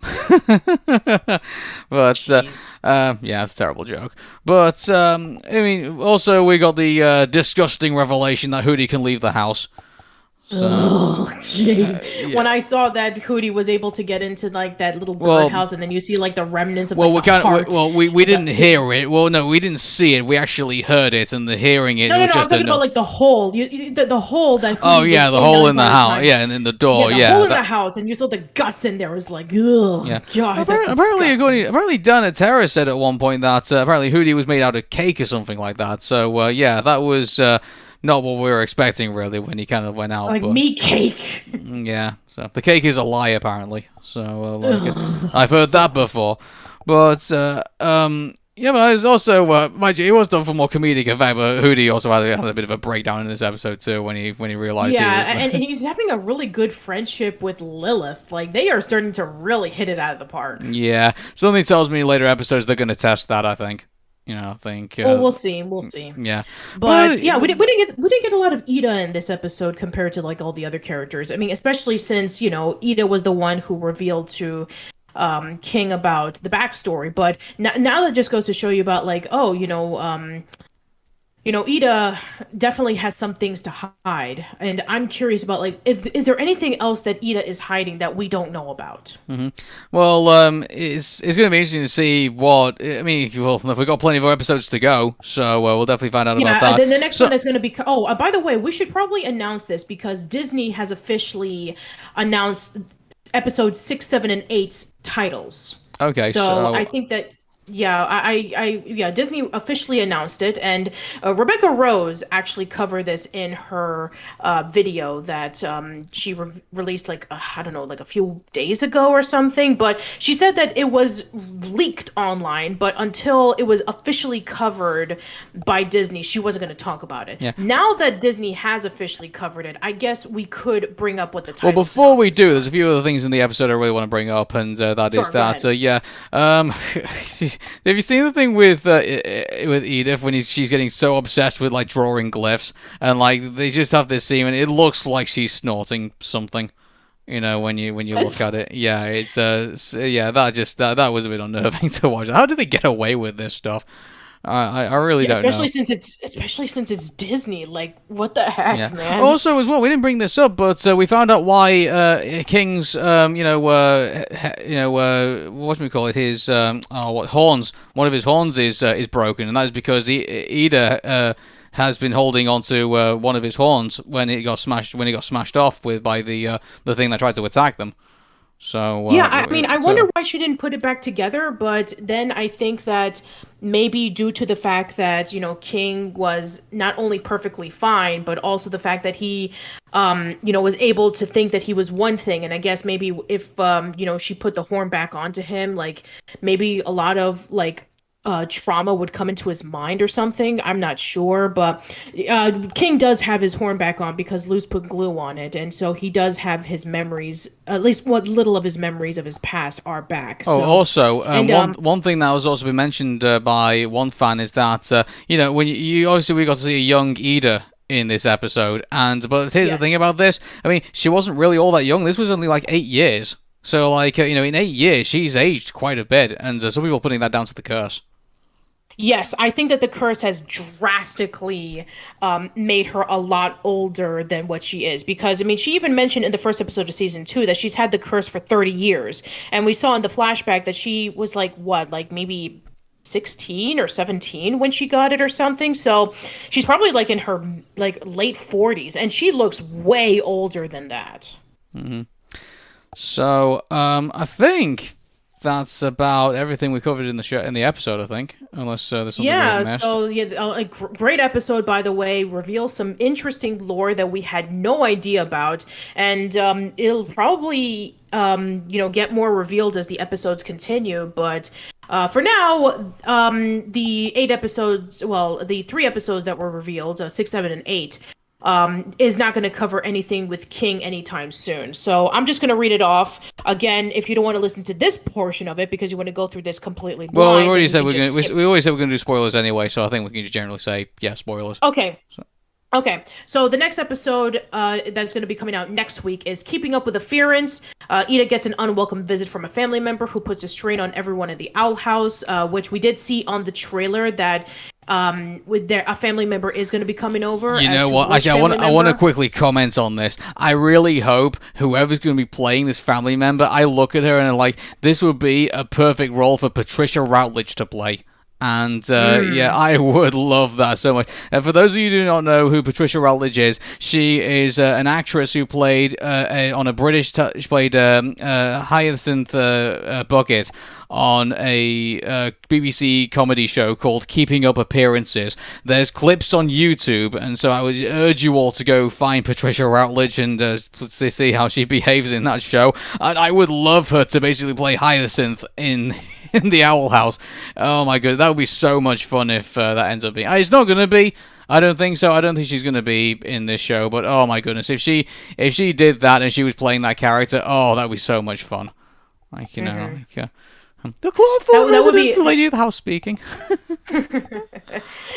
But, yeah, it's a terrible joke. But, I mean, also we got the disgusting revelation that Hootie can leave the house. So, Oh, jeez. yeah. When I saw that Hootie was able to get into like that little Well, birdhouse, and then you see like the remnants of well, like we the kind of, heart. we And didn't hear it. Well, no, we didn't see it. We actually heard it, and the hearing it, no, it no, was no. I'm just a talking about no. like the hole. The hole that Oh Hootie was yeah, the in the hole in the entire house. time. Yeah, and in the Yeah, door. the hole Yeah, in the that. house, and you saw the guts in there. It was like, ugh, Yeah. gosh, that's Apparently, disgusting. apparently, Dana Terra said at one point that apparently Hootie was made out of cake or something like that. So yeah, that was not what we were expecting really when he kind of went out. Like But meat cake. yeah, so the cake is a lie apparently. So Ugh. I've heard that before. But yeah, but it's also mind you, it was done for more comedic effect. But Hootie also had a bit of a breakdown in this episode too when he realized he Yeah, was. and he's having a really good friendship with Lilith. Like they are starting to really hit it out of the park. Yeah, something tells me later episodes they're going to test that. I think. I think. Well, we'll see. We'll see. Yeah, But yeah, we didn't get a lot of Ida in this episode compared to like all the other characters. I mean, especially since Ida was the one who revealed to King about the backstory. But now that just goes to show you about like, oh, Ida definitely has some things to hide, and I'm curious about like, is there anything else that Ida is hiding that we don't know about? Well, it's going to be interesting to see what. I mean, well, we've got plenty of episodes to go, so we'll definitely find out about that. Then the next one that's going to be. Oh, by the way, we should probably announce this because Disney has officially announced episodes 6, 7, and 8's titles. Okay, So I think that. Yeah, Disney officially announced it, and Rebecca Rose actually covered this in her video that she released like I don't know, like a few days ago or something. But she said that it was leaked online, but until it was officially covered by Disney, she wasn't going to talk about it. Yeah. Now that Disney has officially covered it, I guess we could bring up what the title. Well, before we do, there's a few other things in the episode I really want to bring up, and that Sure, is go that. ahead. Yeah. Have you seen the thing with Edith when she's getting so obsessed with like drawing glyphs and like they just have this scene and it looks like she's snorting something. When you look at it, yeah, it's yeah, that was a bit unnerving to watch. How did they get away with this stuff? I really don't know. Especially since it's Disney. Like, what the heck, Yeah. man? Also, as well, we didn't bring this up, but we found out why King's, whatchamacallit, his horns. One of his horns is broken, and that is because Ida has been holding onto one of his horns when it got smashed off by the thing that tried to attack them. So yeah, I mean, I wonder why she didn't put it back together, but then I think that maybe due to the fact that, King was not only perfectly fine, but also the fact that he, was able to think that he was one thing. And I guess maybe if, she put the horn back onto him, like maybe a lot of like, trauma would come into his mind or something. I'm not sure, but King does have his horn back on because Luz put glue on it, and so he does have his memories. At least what little of his memories of his past are back. Oh, so, also, one thing that was also been mentioned by one fan is that when you obviously we got to see a young Ida in this episode, but here's the thing about this. I mean, she wasn't really all that young. This was only like 8 years. So, like, in 8 years, she's aged quite a bit, and some people are putting that down to the curse. Yes, I think that the curse has drastically made her a lot older than what she is. Because, I mean, she even mentioned in the first episode of season 2 that she's had the curse for 30 years. And we saw in the flashback that she was like, maybe 16 or 17 when she got it or something. So she's probably like in her like late 40s. And she looks way older than that. Mm-hmm. So, I think that's about everything we covered in the episode, I think. Unless there's something we missed. A great episode, by the way. Reveals some interesting lore that we had no idea about. And it'll probably, get more revealed as the episodes continue. But for now, the 3 episodes that were revealed, 6, 7, and 8, is not going to cover anything with King anytime soon. So I'm just going to read it off. Again, if you don't want to listen to this portion of it because you want to go through this completely blind. Well, we already said we always said we're going to do spoilers anyway, so I think we can just generally say, yeah, spoilers. Okay. Okay, so the next episode that's going to be coming out next week is Keeping Up with Appearance. Ida gets an unwelcome visit from a family member who puts a strain on everyone in the Owl House, which we did see on the trailer that with a family member is going to be coming over. You as know to what? which Actually, family I want to member. quickly comment on this. I really hope whoever's going to be playing this family member, I look at her and I'm like, this would be a perfect role for Patricia Routledge to play. And yeah, I would love that so much. And for those of you who do not know who Patricia Routledge is, she is an actress who played on a British. She played Hyacinth Bucket on a BBC comedy show called Keeping Up Appearances. There's clips on YouTube, and so I would urge you all to go find Patricia Routledge and see how she behaves in that show. And I would love her to basically play Hyacinth in the Owl House. Oh my god, that would be so much fun if that ends up being. It's not gonna be. I don't think so. I don't think she's gonna be in this show. But oh my goodness, if she did that and she was playing that character, oh, that would be so much fun. Like the Clawful residence, the lady of the house speaking.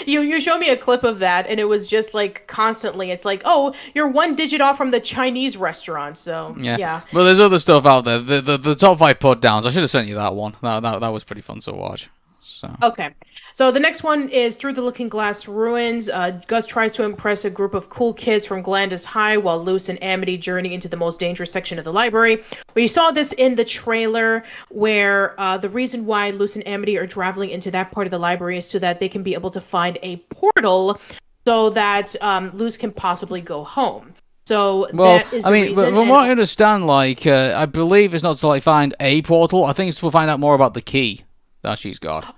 You showed me a clip of that, and it was just like constantly. It's like, oh, you're one digit off from the Chinese restaurant. So yeah. But there's other stuff out there. The top 5 put downs. I should have sent you that one. That was pretty fun to watch. So. Okay. So the next one is Through the Looking Glass Ruins. Gus tries to impress a group of cool kids from Glandis High while Luce and Amity journey into the most dangerous section of the library. We saw this in the trailer where the reason why Luce and Amity are traveling into that part of the library is so that they can be able to find a portal so that Luce can possibly go home. So that is the reason. From what I understand, I believe it's not to find a portal. I think it's to find out more about the key that she's got.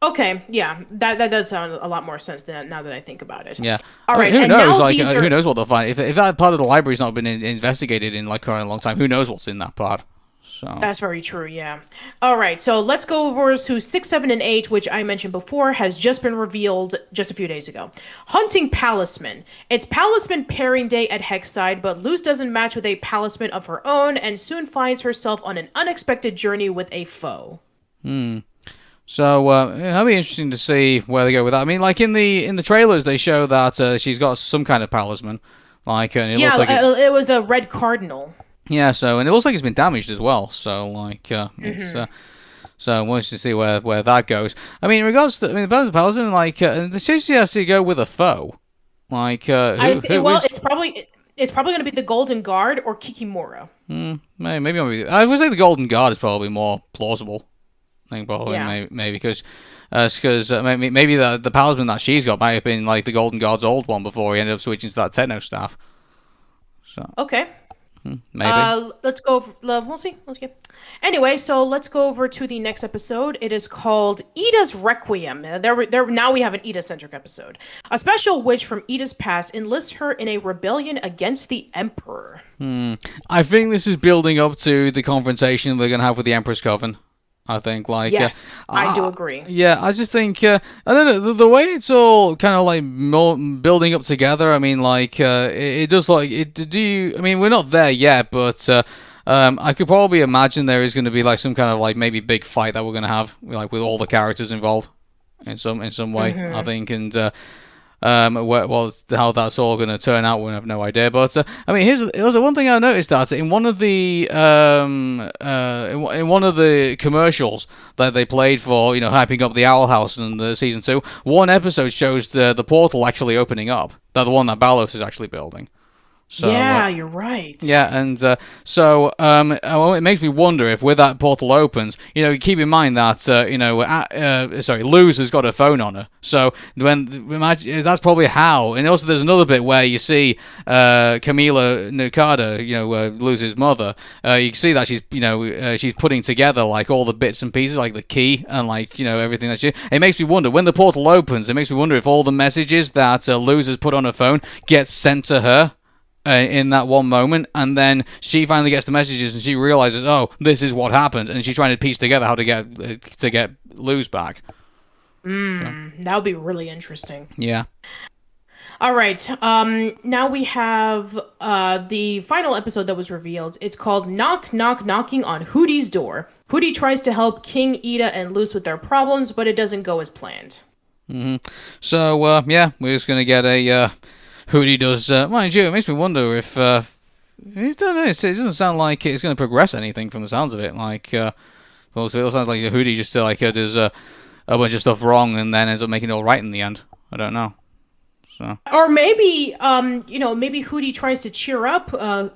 Okay, yeah, that does sound a lot more sense now that I think about it. Yeah. All right. Who and knows? now Who knows what they'll find? If that part of the library's not been investigated in quite a long time, who knows what's in that part? So. That's very true. Yeah. All right. So let's go over to 6, 7, and 8, which I mentioned before, has just been revealed just a few days ago. Hunting Palisman. It's Palisman pairing day at Hexside, but Luce doesn't match with a Palisman of her own, and soon finds herself on an unexpected journey with a foe. So it'll be interesting to see where they go with that. I mean, in the trailers, they show that she's got some kind of talisman, and it looks like it was a red cardinal. Yeah, and it looks like it's been damaged as well. So it's so we'll just see where that goes. I mean, in regards to the talisman, the she has to go with a foe. It's probably going to be the Golden Guard or Kikimora. Maybe I would say the Golden Guard is probably more plausible. I think probably maybe because maybe the Palisman that she's got might have been the Golden Guard's old one before he ended up switching to that Techno Staff. So okay, maybe let's go. We'll see. Okay. Anyway, so let's go over to the next episode. It is called Ida's Requiem. Now we have an Ida-centric episode. A special witch from Ida's past enlists her in a rebellion against the Emperor. I think this is building up to the confrontation we're going to have with the Emperor's Coven. I think, yes, I do agree. Yeah, I just think, I don't know, the way it's all kind of building up together, I mean, it does I mean, we're not there yet, but I could probably imagine there is going to be some kind of maybe big fight that we're going to have, with all the characters involved in some way, I think, and how that's all going to turn out, we have no idea. But I mean, here's one thing I noticed, that in one of the in one of the commercials that they played for hyping up the Owl House in the season 2, one episode shows the portal actually opening up. That the one that Balos is actually building. So, yeah, you're right. Yeah, and it makes me wonder if when that portal opens, keep in mind that Luz has got her phone on her. So imagine that's probably how. And also, there's another bit where you see Camila Nukada, Luz's mother. You can see that she's putting together all the bits and pieces, the key and everything that she. It makes me wonder when the portal opens. It makes me wonder if all the messages that Luz has put on her phone get sent to her. In that one moment, and then she finally gets the messages and she realizes, oh, this is what happened, and she's trying to piece together how to get Luz back. That would be really interesting. Yeah. All right. Now we have the final episode that was revealed. It's called Knock Knock Knocking on Hootie's Door. Hootie tries to help King, Ida, and Luce with their problems, but it doesn't go as planned. So we're just gonna get a. Hootie does, mind you, it makes me wonder if, it doesn't sound like it's going to progress anything from the sounds of it, also it sounds like Hootie just, does, a bunch of stuff wrong and then ends up making it all right in the end. I don't know. So. Or maybe, maybe Hootie tries to cheer up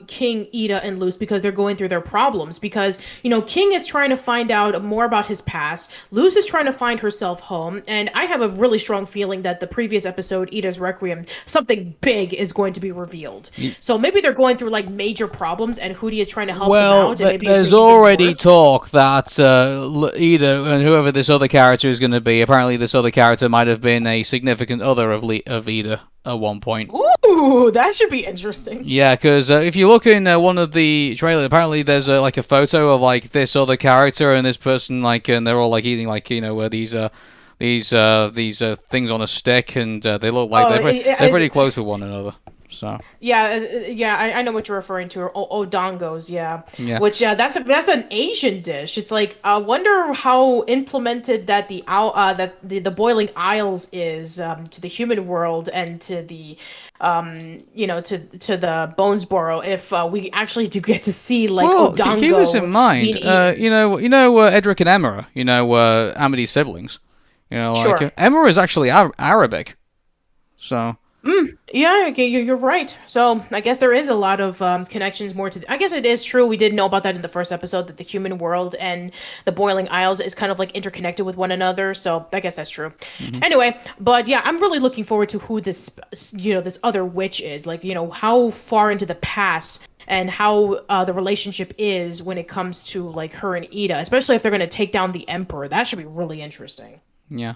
King, Ida, and Luz because they're going through their problems. Because, King is trying to find out more about his past. Luz is trying to find herself home. And I have a really strong feeling that the previous episode, Ida's Requiem, something big is going to be revealed. So maybe they're going through, like, major problems, and Hootie is trying to help them out. And maybe there's already talk that Ida and whoever this other character is going to be, apparently this other character might have been a significant other of Ida at one point. Ooh, that should be interesting. Yeah, because if you look in one of the trailers, apparently there's like a photo of like this other character and this person, like, and they're all like eating like these things on a stick, and they look like they're pretty close with one another. So I know what you're referring to. Odongos, yeah. Which that's an Asian dish. It's like I wonder how implemented that the boiling isles is to the human world and to the to the Bonesboro. If we actually do get to see like Odongo. Keep this in mind. Edric and Emma, Amity's siblings. Like Emma is actually Arabic. So. Yeah, okay, you're right. So I guess there is a lot of connections more to. I guess it is true. We did know about that in the first episode that the human world and the Boiling Isles is kind of like interconnected with one another. So I guess that's true. Mm-hmm. Anyway, but yeah, I'm really looking forward to who this this other witch is. Like how far into the past and how the relationship is when it comes to like her and Ida, especially if they're going to take down the Emperor. That should be really interesting. Yeah.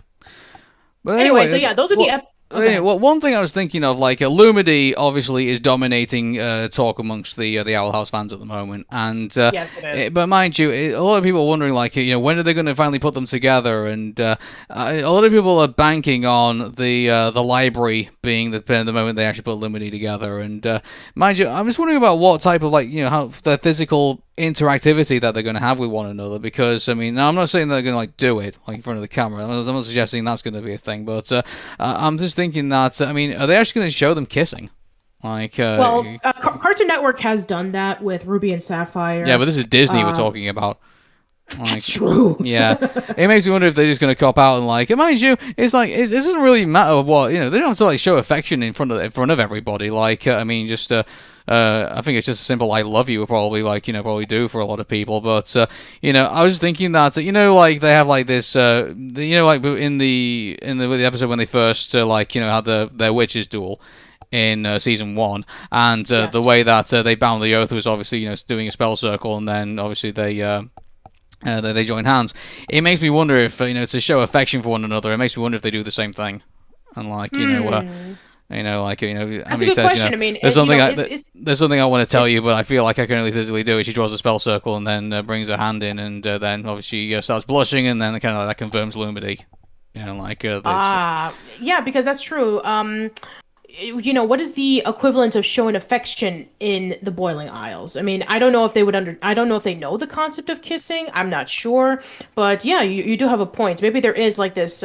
But anyway, so yeah, those are the. Okay. Well, one thing I was thinking of, like, Lumity obviously is dominating talk amongst the Owl House fans at the moment, and yes, it is. But mind you, a lot of people are wondering, like, when are they going to finally put them together? And a lot of people are banking on the library being the moment they actually put Lumity together. And mind you, I'm just wondering about what type of how the physical interactivity that they're going to have with one another, because I'm not saying they're going to do it in front of the camera. I'm not suggesting that's going to be a thing, but I'm just thinking that are they actually going to show them kissing? Cartoon Network has done that with Ruby and Sapphire. Yeah, but this is Disney we're talking about. That's true. Yeah, it makes me wonder if they're just going to cop out and mind you, it's it doesn't really matter what they don't have to show affection in front of everybody. I think it's just a simple "I love you" probably probably do for a lot of people. But I was thinking that they have this in the episode when they first had their witches duel in season 1, and yes. The way that they bound the oath was obviously doing a spell circle, and then obviously they join hands. It makes me wonder if to show affection for one another. It makes me wonder if they do the same thing, and Emily says, there's something I want to tell you, but I feel like I can only physically do it. She draws a spell circle and then brings her hand in, and then obviously starts blushing, and then that confirms Lumity. Yeah, because that's true. What is the equivalent of showing affection in the Boiling Isles? I don't know if they I don't know if they know the concept of kissing. I'm not sure, but yeah, you do have a point. Maybe there is this,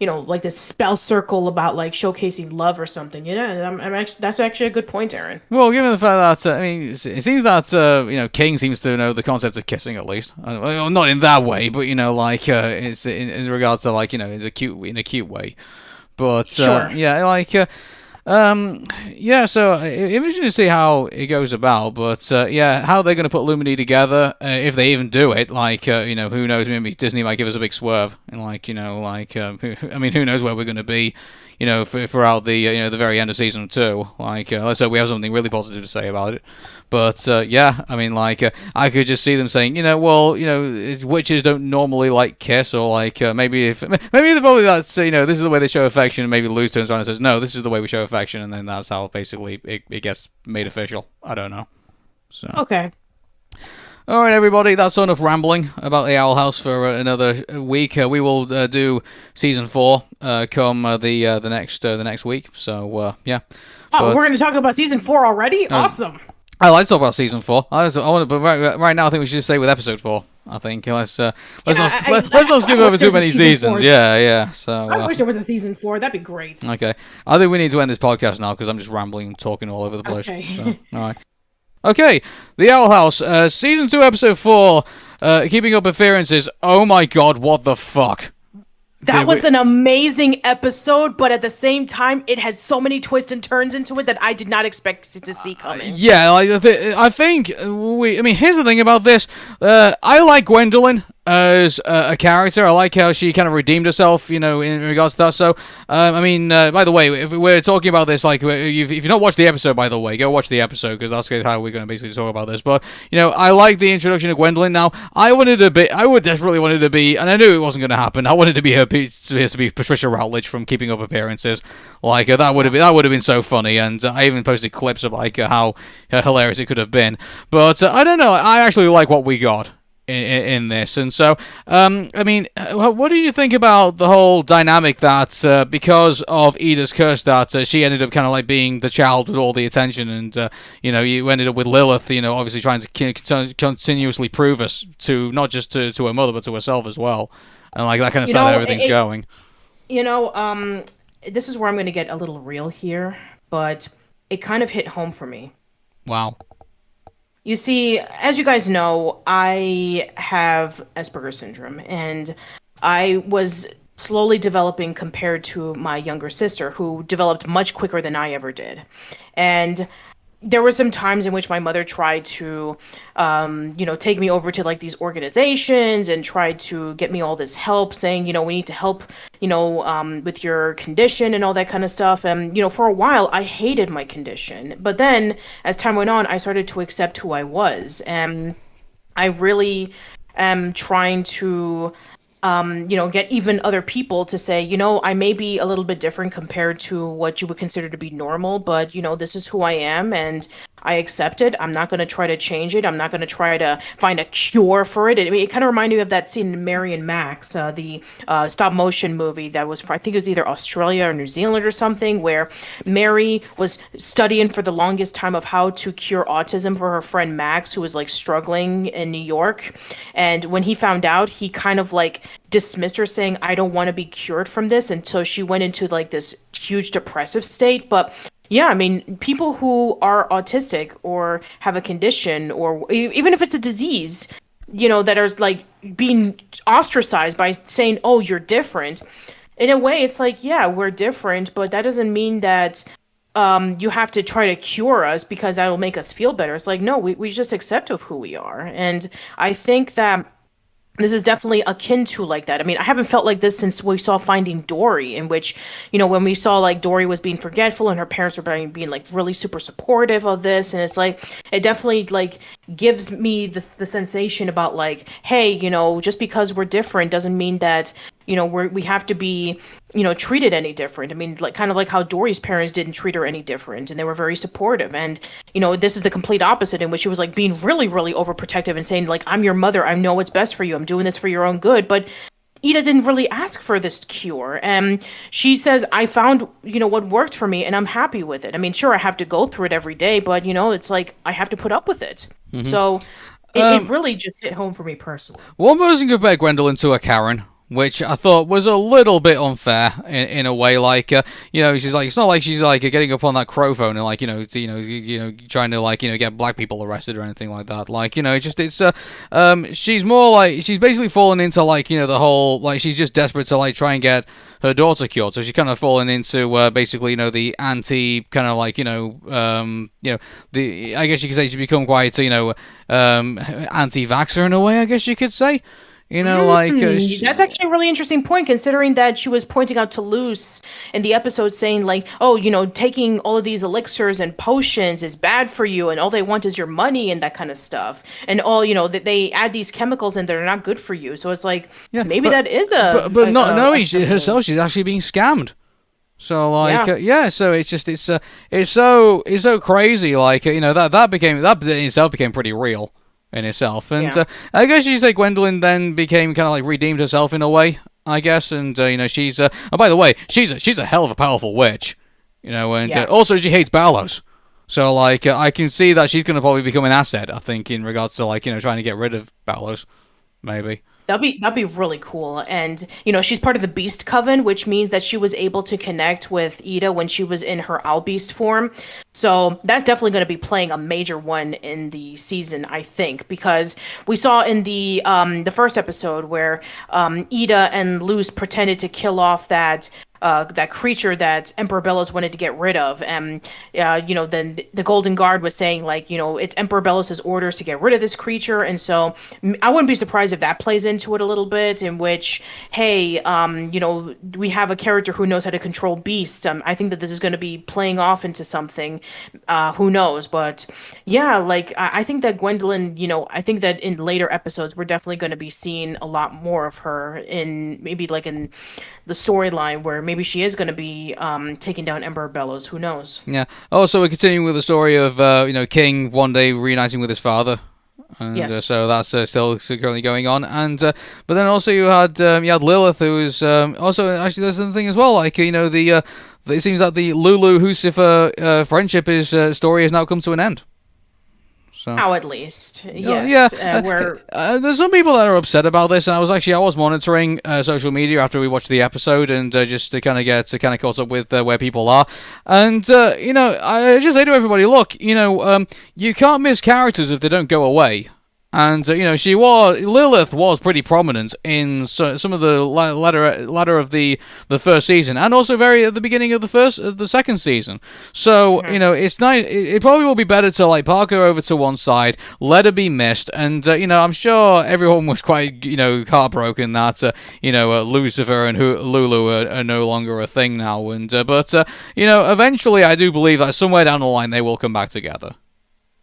this spell circle about showcasing love or something. That's actually a good point, Aaron. Well, given the fact that it seems that King seems to know the concept of kissing at least. Not in that way, but it's in regards to in a cute way. But sure. So interesting to see how it goes about, but how they're going to put Lumity together, if they even do it, who knows, maybe Disney might give us a big swerve, and who knows where we're going to be, throughout the very end of season 2, let's hope we have something really positive to say about it. But I could just see them saying, witches don't normally kiss, or maybe they're probably that's this is the way they show affection, and maybe Luz turns around and says, no, this is the way we show affection, and then that's how basically it gets made official. I don't know. So okay. All right, everybody, that's enough rambling about the Owl House for another week. We will do season 4 come the next week. So yeah. We're going to talk about season 4 already. Awesome. I like to talk about season 4. But right now I think we should just stay with episode 4. I think let's not skip over too many seasons. 4. Yeah. So I wish there was a season 4. That'd be great. Okay, I think we need to end this podcast now because I'm just rambling and talking all over the place. Okay. So, all right. Okay, The Owl House, season 2, episode 4. Keeping Up A-Fear-Ances. Oh my God, what the fuck? That was an amazing episode, but at the same time, it had so many twists and turns into it that I did not expect to see coming. Yeah, like I think I mean, here's the thing about this. I like Gwendolyn as a character. I like how she kind of redeemed herself, in regards to that. So, I mean, by the way, if we're talking about this, like, if you've not watched the episode, by the way, go watch the episode, because that's how we're going to basically talk about this. But, I like the introduction of Gwendolyn. Now, I would desperately wanted to be, and I knew it wasn't going to happen, I wanted to be to be Patricia Routledge from Keeping Up Appearances. Like, that would have been so funny, and I even posted clips of, like, how hilarious it could have been. But, I don't know, I actually like what we got in this. And so, I mean, what do you think about the whole dynamic that because of Ida's curse that she ended up kind of like being the child with all the attention, and you ended up with Lilith, obviously trying to continuously prove us to not just to her mother but to herself as well, and like that kind of side how everything's going. This is where I'm going to get a little real here, but it kind of hit home for me. Wow. You see, as you guys know, I have Asperger's syndrome, and I was slowly developing compared to my younger sister, who developed much quicker than I ever did. And there were some times in which my mother tried to, take me over to like these organizations and tried to get me all this help, saying, we need to help, with your condition and all that kind of stuff. And, for a while, I hated my condition. But then, as time went on, I started to accept who I was. And I really am trying to get even other people to say, I may be a little bit different compared to what you would consider to be normal, but, this is who I am, and I accept it. I'm not going to try to change it. I'm not going to try to find a cure for it. It kind of reminded me of that scene in Mary and Max, the stop motion movie that was, I think it was either Australia or New Zealand or something, where Mary was studying for the longest time of how to cure autism for her friend Max, who was like struggling in New York. And when he found out, he kind of like dismissed her, saying, I don't want to be cured from this. And so she went into like this huge depressive state. But yeah, I mean, people who are autistic or have a condition, or even if it's a disease, that are like being ostracized by saying, oh, you're different. In a way, it's like, yeah, we're different, but that doesn't mean that you have to try to cure us because that'll make us feel better. It's like, no, we just accept of who we are. And I think that this is definitely akin to like that. I mean, I haven't felt like this since we saw Finding Dory, in which, when we saw like Dory was being forgetful and her parents were being like really super supportive of this. And it's like, it definitely like gives me the sensation about like, hey, just because we're different doesn't mean that, we have to be, treated any different. I mean, like kind of like how Dory's parents didn't treat her any different, and they were very supportive. And, this is the complete opposite, in which she was like being really, really overprotective and saying like, I'm your mother. I know what's best for you. I'm doing this for your own good. But Ida didn't really ask for this cure. And she says, I found, what worked for me, and I'm happy with it. I mean, sure, I have to go through it every day, but, it's like I have to put up with it. Mm-hmm. So it really just hit home for me personally. One person compared Gwendolyn to a Karen, which I thought was a little bit unfair in a way. Like, she's like, it's not like she's like getting up on that crow phone and like, trying to like, get black people arrested or anything like that. Like, she's more like, she's basically fallen into like, the whole, like, she's just desperate to like try and get her daughter cured. So she's kind of fallen into basically, the anti kind of like, I guess you could say she's become quite, anti-vaxxer in a way, I guess you could say. That's actually a really interesting point, considering that she was pointing out to Luce in the episode saying like, oh, taking all of these elixirs and potions is bad for you, and all they want is your money and that kind of stuff. And all, that they add these chemicals and they're not good for you. So it's like, yeah, maybe that is a... But not knowing herself, she's actually being scammed. So like so it's just it's so crazy, like that in itself became pretty real in itself. And I guess you say Gwendolyn then became kind of like redeemed herself in a way, I guess. And she's oh, by the way, she's a hell of a powerful witch, and also she hates Ballos. So like I can see that she's going to probably become an asset, I think, in regards to like trying to get rid of Ballos, maybe. That'd be really cool. And she's part of the Beast Coven, which means that she was able to connect with Ida when she was in her Owl Beast form. So that's definitely going to be playing a major one in the season, I think, because we saw in the first episode where Ida and Luz pretended to kill off that creature that Emperor Bellos wanted to get rid of, and then the Golden Guard was saying like, it's Emperor Bellos' orders to get rid of this creature, and so I wouldn't be surprised if that plays into it a little bit, in which, hey, we have a character who knows how to control beasts. I think that this is going to be playing off into something. Who knows? But yeah, like I think that Gwendolyn, I think that in later episodes we're definitely going to be seeing a lot more of her in maybe like in the storyline where maybe she is going to be taking down Emperor Bellows. Who knows? Yeah. Also, we're continuing with the story of King one day reuniting with his father, and Yes. so that's still currently going on. And but then also you had Lilith, who is also actually there's another thing as well. Like it seems that the Lulu Lucifer friendship story has now come to an end. So. Now at least, Yeah, yes. Where there's some people that are upset about this, and I was monitoring social media after we watched the episode, and just to kind of caught up with where people are, and I just say to everybody, look, you can't miss characters if they don't go away. And Lilith was pretty prominent in some of the latter of the first season, and also very at the beginning of the second season. So it's nice. It probably will be better to like park her over to one side, let her be missed, and I'm sure everyone was quite heartbroken that Lucifer and Lulu are no longer a thing now. And but eventually I do believe that somewhere down the line they will come back together.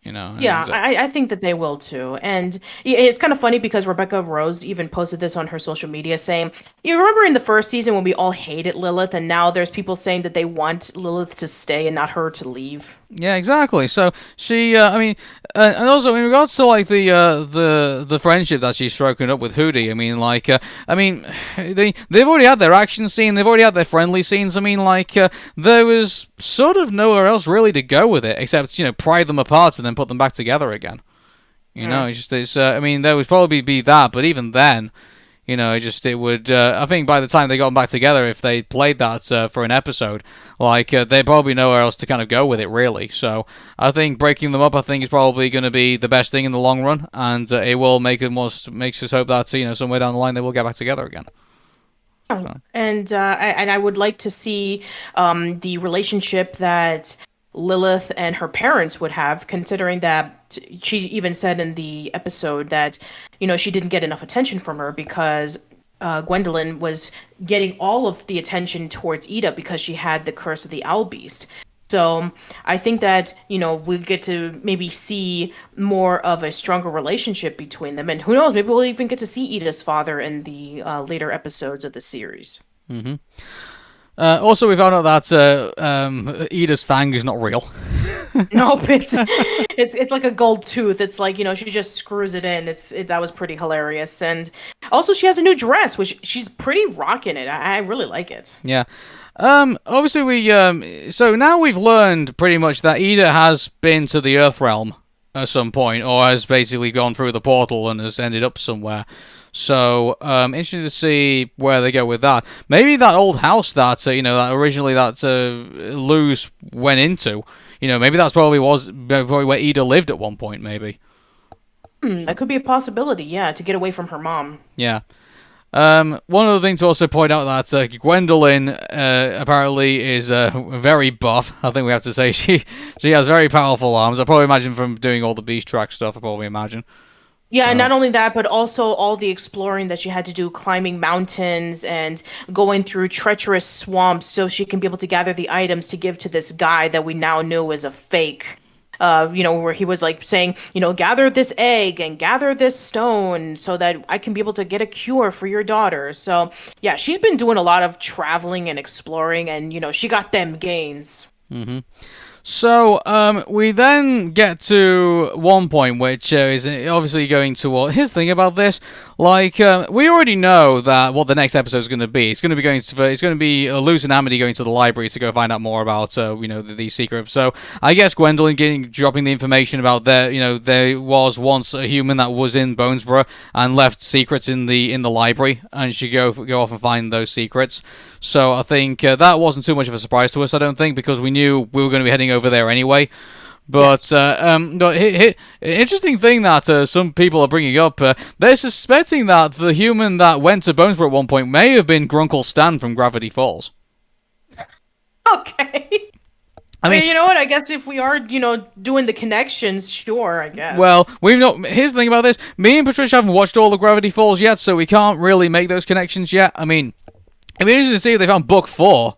Yeah, I think that they will too. And it's kind of funny because Rebecca Rose even posted this on her social media saying, you remember in the first season when we all hated Lilith, and now there's people saying that they want Lilith to stay and not her to leave. Yeah, exactly. So she, and also in regards to like the friendship that she's stroking up with Hootie, they've already had their action scene, they've already had their friendly scenes. There was sort of nowhere else really to go with it except pry them apart and then put them back together again. There would probably be that, but even then. It would. I think by the time they got them back together, if they played that for an episode, they probably nowhere else to kind of go with it, really. So I think breaking them up, is probably going to be the best thing in the long run, and it will makes us hope that somewhere down the line they will get back together again. So. And I would like to see the relationship that Lilith and her parents would have, considering that she even said in the episode that, she didn't get enough attention from her because Gwendolyn was getting all of the attention towards Ida because she had the curse of the Owl Beast. So I think that, we get to maybe see more of a stronger relationship between them. And who knows, maybe we'll even get to see Ida's father in the later episodes of the series. Mm-hmm. Also, we found out that Ida's fang is not real. Nope, it's like a gold tooth. It's like, she just screws it in. That was pretty hilarious. And also she has a new dress, which she's pretty rocking it. I really like it. Yeah. Obviously so now we've learned pretty much that Ida has been to the Earth Realm at some point, or has basically gone through the portal and has ended up somewhere. So, interesting to see where they go with that. Maybe that old house that that originally Luz went into. Maybe that's probably where Ida lived at one point. Maybe. That could be a possibility. Yeah, to get away from her mom. Yeah. One other thing to also point out that Gwendolyn apparently is very buff. I think we have to say she has very powerful arms. I probably imagine from doing all the beast track stuff. I probably imagine. Yeah, and not only that, but also all the exploring that she had to do, climbing mountains and going through treacherous swamps so she can be able to gather the items to give to this guy that we now know is a fake. Where he was like saying, gather this egg and gather this stone so that I can be able to get a cure for your daughter. So, yeah, she's been doing a lot of traveling and exploring, and, she got them gains. Mm-hmm. So, we then get to one point, which is obviously going to... Here's the thing about this. Like, we already know that what the next episode is going to be. It's going to be Luz and Amity going to the library to go find out more about, these secrets. So I guess Gwendolyn dropping the information about there was once a human that was in Bonesborough and left secrets in the library, and she go off and find those secrets. So I think that wasn't too much of a surprise to us. I don't think, because we knew we were going to be heading over there anyway. But interesting thing that some people are bringing up, they're suspecting that the human that went to Bonesborough at one point may have been Grunkle Stan from Gravity Falls. Okay. I mean, you know what? I guess if we are, doing the connections, sure, I guess. Well, here's the thing about this. Me and Patricia haven't watched all the Gravity Falls yet, so we can't really make those connections yet. I mean, it'd be interesting to see if they found book 4.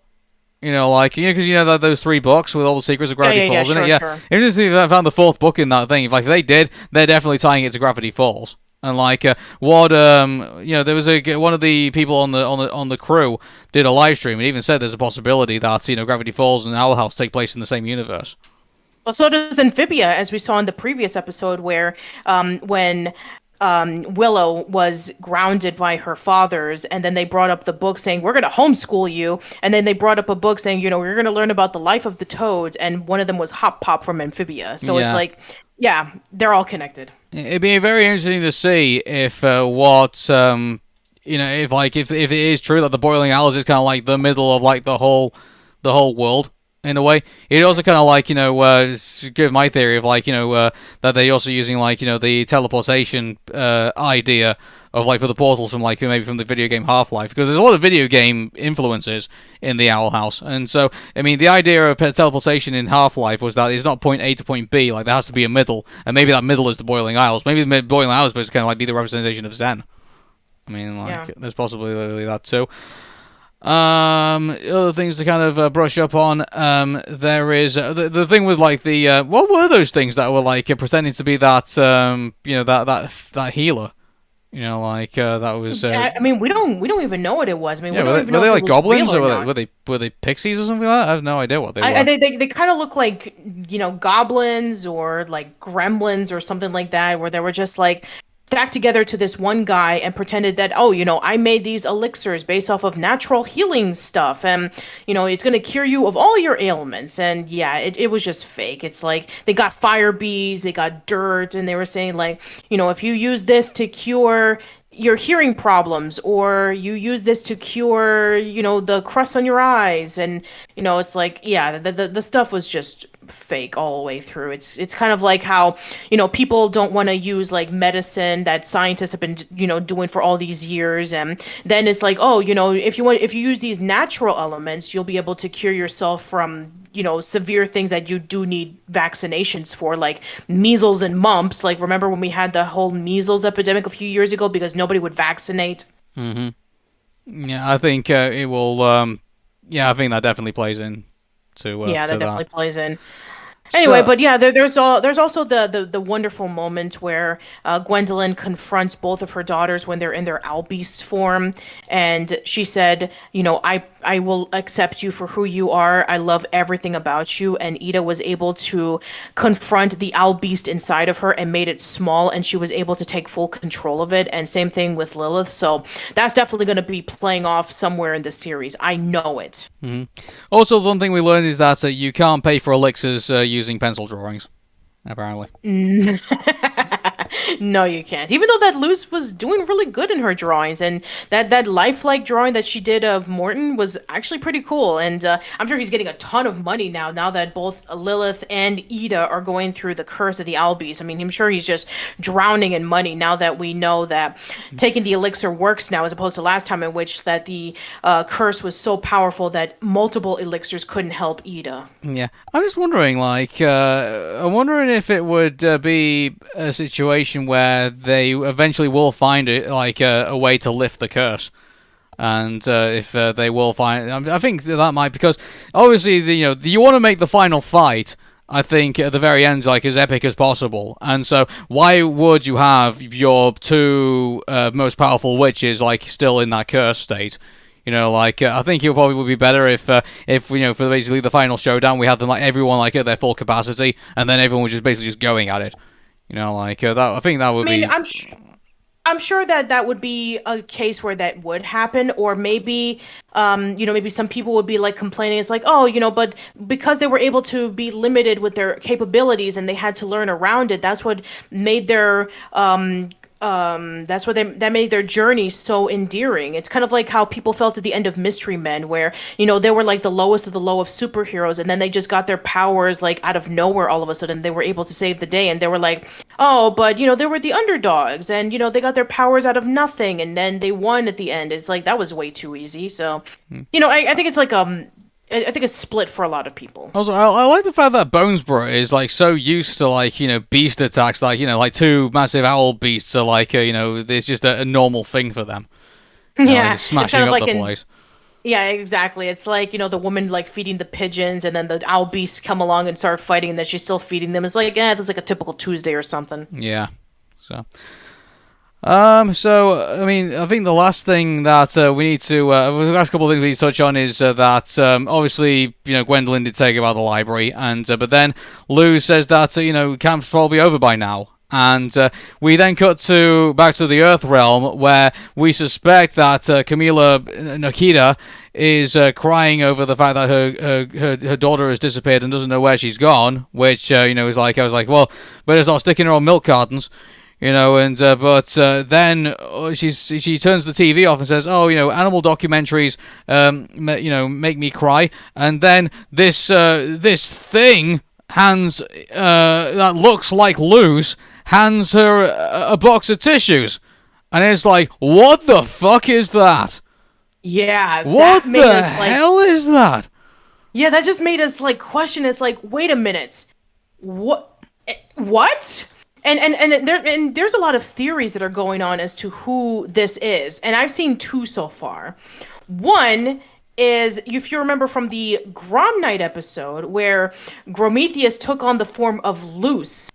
Because those 3 books with all the secrets of Gravity Falls in it. Yeah, interesting if they found the 4th book in that thing. If they did, they're definitely tying it to Gravity Falls. And there was one of the people on the crew did a live stream and even said there's a possibility that Gravity Falls and Owl House take place in the same universe. Well, so does Amphibia, as we saw in the previous episode, where when Willow was grounded by her fathers, and then they brought up the book saying, we're going to homeschool you, and then they brought up a book saying, we're going to learn about the life of the toads, and one of them was Hop Pop from Amphibia. So It's like, yeah, they're all connected. It'd be very interesting to see if if it is true that the Boiling Owls is kind of like the middle of like the whole world. In a way, it also kind of give my theory of that they're also using the teleportation idea of for the portals from maybe from the video game Half-Life, because there's a lot of video game influences in the Owl House, and so I mean the idea of teleportation in Half-Life was that it's not point A to point B, there has to be a middle, and maybe that middle is the Boiling Isles. Maybe the Boiling Isles is kind of be the representation of Zen. I mean, there's possibly that too. Other things to kind of brush up on. There is the thing with what were those things that were pretending to be that that healer? That was. I mean, we don't even know what it was. I mean, were they goblins or were they pixies or something like that? I have no idea what they were. They kind of look like goblins or gremlins or something like that, where they were just stacked together to this one guy and pretended that, I made these elixirs based off of natural healing stuff, and it's going to cure you of all your ailments. And yeah, it was just fake. It's they got fire bees, they got dirt, and they were saying if you use this to cure your hearing problems, or you use this to cure the crust on your eyes, and it's the stuff was just fake all the way through. It's kind of like how people don't want to use medicine that scientists have been doing for all these years, and then it's if you use these natural elements, you'll be able to cure yourself from severe things that you do need vaccinations for, like measles and mumps. Remember when we had the whole measles epidemic a few years ago because nobody would vaccinate? Mm-hmm. Yeah, I think it will. I think that definitely plays in. That definitely plays in. Anyway, but yeah, there's also the wonderful moment where Gwendolyn confronts both of her daughters when they're in their owl beast form, and she said, I will accept you for who you are. I love everything about you. And Ida was able to confront the owl beast inside of her and made it small, and she was able to take full control of it. And same thing with Lilith. So that's definitely going to be playing off somewhere in the series. I know it. Mm-hmm. Also, the one thing we learned is that you can't pay for elixirs using pencil drawings, apparently. No, you can't. Even though that Luz was doing really good in her drawings, and that lifelike drawing that she did of Morton was actually pretty cool. And I'm sure he's getting a ton of money now that both Lilith and Ida are going through the curse of the owl beast. I mean, I'm sure he's just drowning in money now that we know that taking the elixir works now, as opposed to last time in which that the curse was so powerful that multiple elixirs couldn't help Ida. Yeah, I'm just wondering, I'm wondering if it would be a situation where they eventually will find it, a way to lift the curse, and if they will find, I think that might, because obviously you want to make the final fight, I think, at the very end, as epic as possible, and so why would you have your two most powerful witches still in that curse state? I think it probably would be better if for basically the final showdown we had them everyone at their full capacity, and then everyone was just basically just going at it. That, I think that would be. I'm sure that that would be a case where that would happen, or maybe, maybe some people would be like complaining. It's like, oh, but because they were able to be limited with their capabilities and they had to learn around it, that's what made that made their journey so endearing. It's kind of like how people felt at the end of Mystery Men, where they were like the lowest of the low of superheroes, and then they just got their powers like out of nowhere. All of a sudden, they were able to save the day, and they were like, oh, but they were the underdogs, and they got their powers out of nothing, and then they won at the end. It's like that was way too easy. So, I think it's like I think it's split for a lot of people. Also, I like the fact that Bonesborough is like so used to like beast attacks, like like two massive owl beasts are like it's just a normal thing for them. Yeah, Like, smashing it's kind of up like the place. yeah, exactly. It's like, the woman like feeding the pigeons and then the owl beasts come along and start fighting and then she's still feeding them. It's like, that's like a typical Tuesday or something. Yeah. So. So, I mean, I think the last thing that we need to, the last couple of things we need to touch on is that, obviously, Gwendolyn did take about the library, and, but then Luz says that, camp's probably over by now. And we then cut back to the Earth realm, where we suspect that Camila Nikita is crying over the fact that her daughter has disappeared and doesn't know where she's gone, which, is like, I was like, well, better start sticking her on milk cartons. And but then she turns the TV off and says, "Oh, animal documentaries, make me cry." And then this thing hands that looks like Luz hands her a box of tissues, and it's like, what the fuck is that? Yeah, What that made the us like, hell is that? yeah, that just made us like question. It's like, wait a minute, what? What? And there's a lot of theories that are going on as to who this is, and I've seen two so far. One is, if you remember from the Grom Night episode, where Prometheus took on the form of Luce,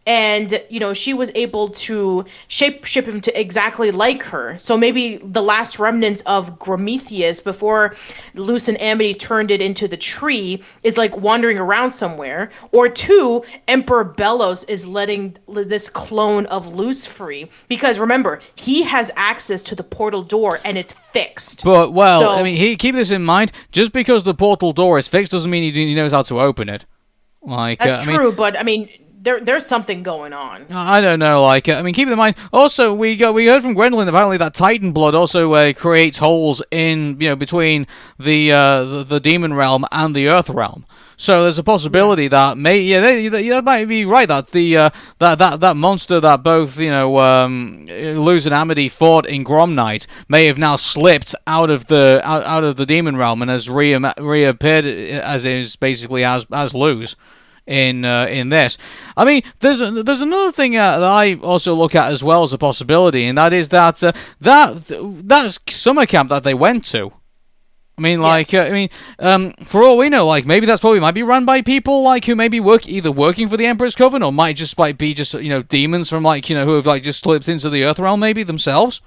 and she was able to shape him to exactly like her. So maybe the last remnants of Prometheus before Luce and Amity turned it into the tree is like wandering around somewhere. Or two, Emperor Bellows is letting this clone of Luce free, because remember, he has access to the portal door and it's fixed. But I mean, keep this in mind. Just because the portal door is fixed doesn't mean he knows how to open it. Like that's true, but I mean, there's something going on. I don't know, like, I mean, keep in mind, also, we heard from Gwendolyn, apparently, that Titan blood also creates holes in, between the demon realm and the Earth realm. So there's a possibility that that might be right, that that monster that both, Luz and Amity fought in Grom Night may have now slipped out of the demon realm and has reappeared as Luz in this. I mean, there's another thing that I also look at as well as a possibility, and that is that that summer camp that they went to. I mean, like, yes. For all we know, like, maybe that's probably might be run by people like who maybe either working for the Emperor's Coven, or might just like be just demons from like who have like just slipped into the Earth realm, maybe themselves.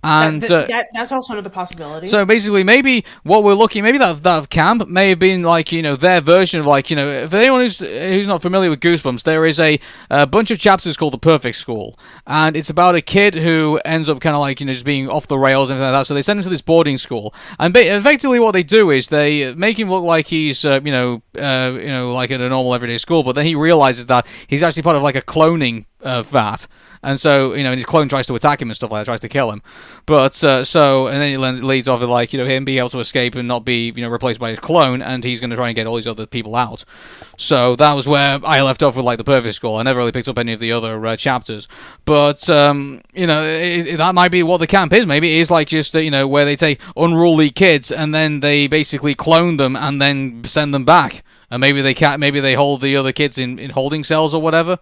And that's also another possibility. So basically, maybe maybe that camp may have been like their version of like for anyone who's not familiar with Goosebumps, there is a bunch of chapters called The Perfect School, and it's about a kid who ends up kind of like just being off the rails and everything like that. So they send him to this boarding school, and effectively what they do is they make him look like he's like at a normal everyday school, but then he realizes that he's actually part of like a cloning vat. And so, and his clone tries to attack him and stuff like that, tries to kill him. But, and then it leads off with, like, him being able to escape and not be, replaced by his clone, and he's going to try and get all these other people out. So that was where I left off with, like, The Perfect School. I never really picked up any of the other chapters. But, that might be what the camp is. Maybe it is, like, just, where they take unruly kids, and then they basically clone them, and then send them back. And maybe they hold the other kids in holding cells or whatever.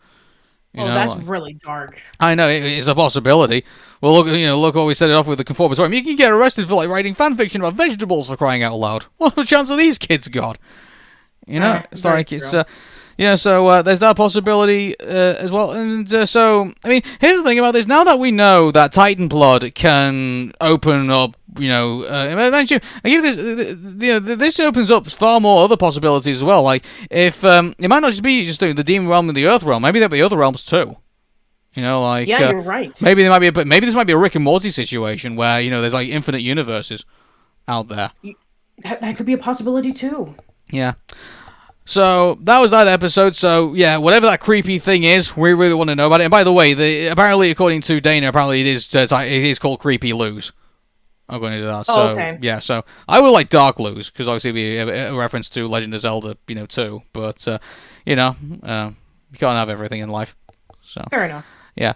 That's really dark. I know, it's a possibility. Well, look what we set it off with the Conformatorium. You can get arrested for like writing fan fiction about vegetables, for crying out loud. What the chance of these kids got? It's like it's so there's that possibility as well. And so I mean, here's the thing about this. Now that we know that Titan blood can open up, eventually, I give this opens up far more other possibilities as well. Like if it might not just be the demon realm and the earth realm, maybe there'll be other realms too. Yeah, you're right. maybe maybe this might be a Rick and Morty situation where there's like infinite universes out there. That could be a possibility too. Yeah. So that was that episode. So yeah, whatever that creepy thing is, we really want to know about it. And by the way, apparently according to Dana, apparently it is called Creepy Lose. I'm going to do that. So okay. yeah, so I would like Dark Lose because obviously it'd be a reference to Legend of Zelda, too. But you can't have everything in life. So Fair enough. yeah.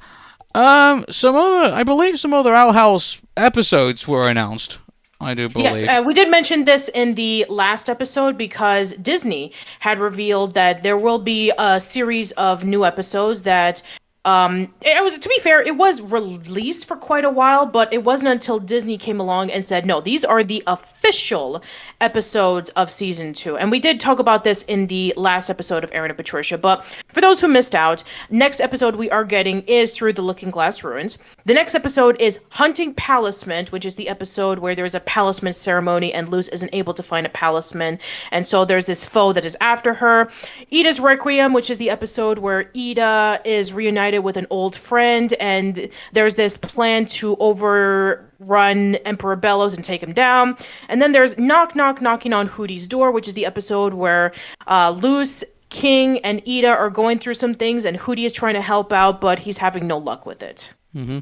I believe some other Owl House episodes were announced. I do believe. Yes, we did mention this in the last episode because Disney had revealed that there will be a series of new episodes that to be fair, it was released for quite a while, but it wasn't until Disney came along and said, no, these are the official episodes of season 2. And we did talk about this in the last episode of Arun and Patricia, but for those who missed out, next episode we are getting is Through the Looking Glass Ruins. The next episode is Hunting Palisman, which is the episode where there's a palisman ceremony and Luz isn't able to find a palisman, and so there's this foe that is after her. Ida's Requiem, which is the episode where Ida is reunited with an old friend, and there's this plan to overrun Emperor Bellows and take him down. And then there's Knock Knock Knocking on Hootie's Door, which is the episode where Luz, King, and Ida are going through some things, and Hootie is trying to help out, but he's having no luck with it. Mm-hmm.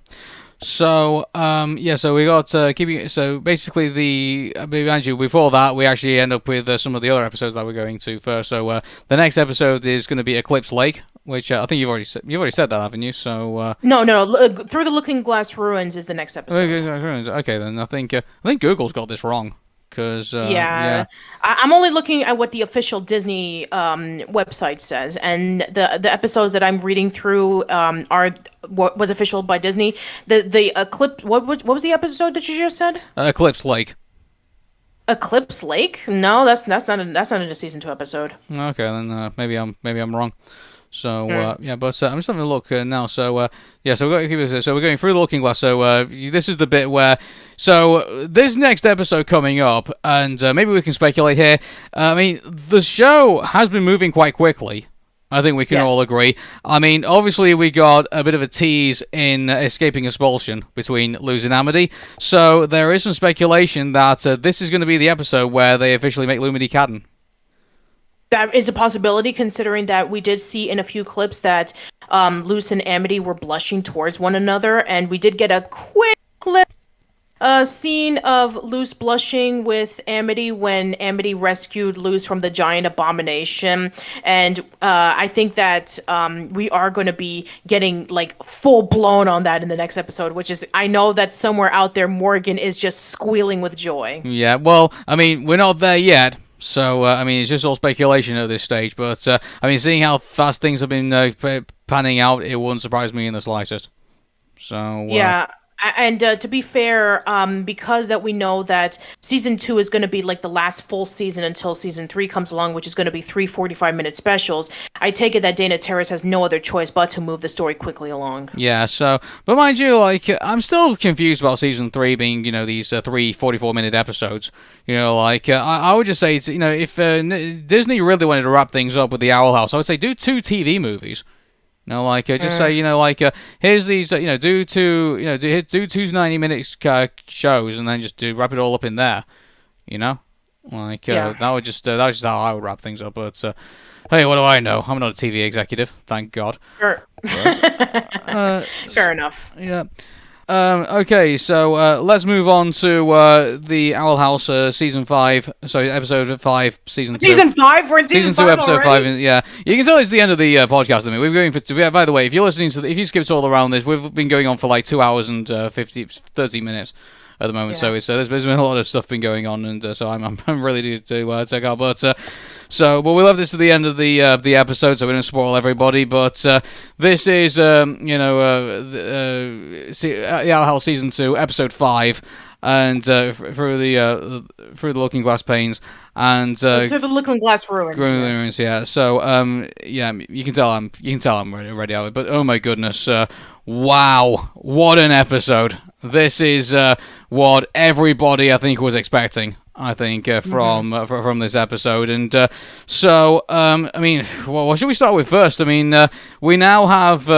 So, so we got so basically before that, we actually end up with some of the other episodes that we're going to first. So, the next episode is going to be Eclipse Lake, which I think you've already said that, haven't you? So, No, Through the Looking Glass Ruins is the next episode. Okay, then I think Google's got this wrong. Yeah. I'm only looking at what the official Disney website says, and the episodes that I'm reading through are what was official by Disney. The Eclipse. What was the episode that you just said? Eclipse Lake. Eclipse Lake? No, that's not in a season 2 episode. Okay, then maybe I'm wrong. So but I'm just having a look now. So so we're going through the Looking Glass. So this is the bit where this next episode coming up, and maybe we can speculate here. I mean, the show has been moving quite quickly. I think we can all agree. I mean, obviously we got a bit of a tease in Escaping Expulsion between Luz and Amity. So there is some speculation that this is going to be the episode where they officially make Lumity Cadden. That is a possibility, considering that we did see in a few clips that Luz and Amity were blushing towards one another, and we did get a quick clip scene of Luz blushing with Amity when Amity rescued Luz from the giant abomination, and I think that we are going to be getting like full blown on that in the next episode, which is, I know that somewhere out there Morgan is just squealing with joy. Yeah, well, I mean, we're not there yet. So, I mean, it's just all speculation at this stage, but, I mean, seeing how fast things have been panning out, it wouldn't surprise me in the slightest. So, yeah. And to be fair, because that we know that season 2 is going to be like the last full season until season 3 comes along, which is going to be 3 45-minute specials, I take it that Dana Terrace has no other choice but to move the story quickly along. Yeah, so, but mind you, like, I'm still confused about season 3 being, these 3 44-minute episodes. I would just say, if Disney really wanted to wrap things up with the Owl House, I would say do 2 TV movies. Just say, here's these, do two 90-minute shows, and then just wrap it all up in there, that was just how I would wrap things up. But hey, what do I know? I'm not a TV executive, thank God. Sure. Fair enough. Yeah. Okay, so let's move on to the Owl House episode 5, season 2. Season 5? We're in season 2, episode already? 5. Yeah, you can tell it's the end of the podcast. I mean, we're going for. By the way, if you're listening to, if you skipped all around this, we've been going on for like 2 hours and 30 minutes at the moment. Yeah. So there's been a lot of stuff been going on, and so I'm ready to take out. But but we left this to the end of the episode, so we don't spoil everybody. But this is the Owl House season 2, episode 5. And through the Looking Glass Panes, and through the Looking Glass Ruins. Ruins, yeah. So you can tell I'm ready out. But oh my goodness, wow, what an episode! This is what everybody I think was expecting. I think from this episode, and I mean, what should we start with first? I mean, we now have.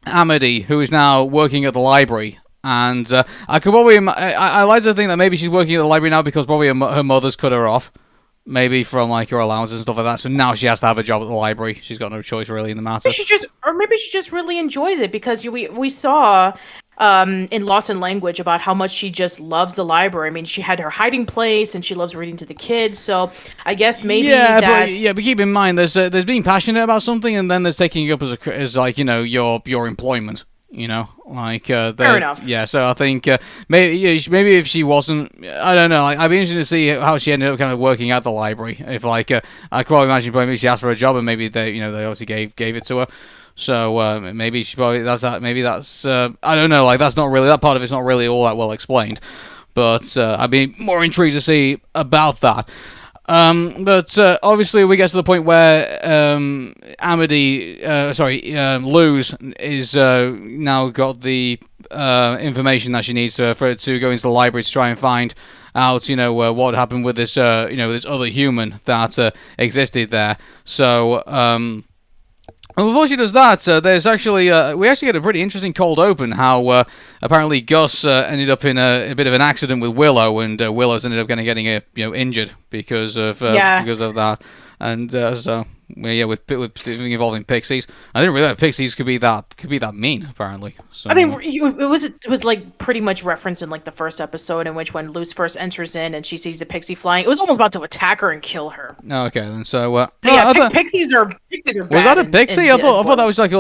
Amity, who is now working at the library. And I could probably, I like to think that maybe she's working at the library now because probably her mother's cut her off, maybe from like her allowances and stuff like that. So now she has to have a job at the library. She's got no choice really in the matter. Maybe she just really enjoys it because we saw in Lost in Language about how much she just loves the library. I mean, she had her hiding place and she loves reading to the kids. So I guess maybe but keep in mind there's being passionate about something and then there's taking it up as like your employment. Fair enough. Yeah, so I think maybe if she wasn't, I don't know. I'd be interested to see how she ended up kind of working at the library. If I could probably imagine maybe she asked for a job and maybe they obviously gave it to her. So maybe she probably that's that. Maybe that's I don't know. Like that's not really that part of it's not really all that well explained. But I'd be more intrigued to see about that. But obviously we get to the point where Luz is now got the information that she needs for her to go into the library to try and find out, what happened with this, this other human that existed there. So, and before she does that, there's actually we actually get a pretty interesting cold open. How apparently Gus ended up in a bit of an accident with Willow, and Willow's ended up getting injured because of that. And with involving pixies, I didn't realize pixies could be that mean. Apparently, so. I mean, it was like pretty much referenced in like the first episode in which when Luz first enters in and she sees the pixie flying, it was almost about to attack her and kill her. Okay, then so pixies are bad. Was that a pixie? I thought that was like a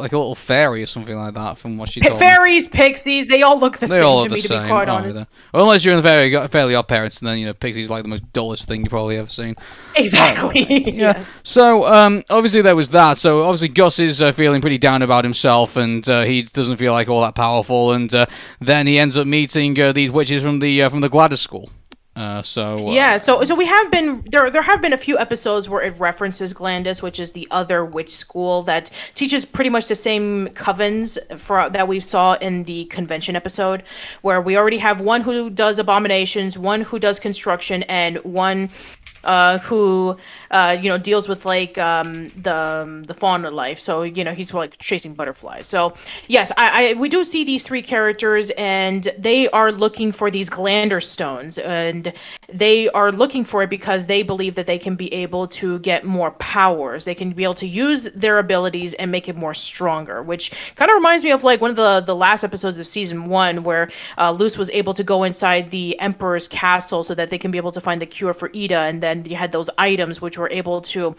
little fairy or something like that. From what she told me. Fairies, pixies, they all look the same to me. To be quite honest, well, unless you're in the Fairly Odd Parents, and then pixies like the most dullest thing you probably ever seen. Exactly. Yeah. Yes. So obviously there was that. So obviously Gus is feeling pretty down about himself, and he doesn't feel like all that powerful. And then he ends up meeting these witches from the Gladys School. So we have been there have been a few episodes where it references Gladys, which is the other witch school that teaches pretty much the same covens that we saw in the convention episode, where we already have one who does abominations, one who does construction, and one who deals with like the fauna life. So he's like chasing butterflies. So yes, we do see these three characters, and they are looking for these Glander stones, and they are looking for it because they believe that they can be able to get more powers. They can be able to use their abilities and make it more stronger, which kind of reminds me of like one of the last episodes of season 1 where Luz was able to go inside the Emperor's castle so that they can be able to find the cure for Ida, and then you had those items which were able to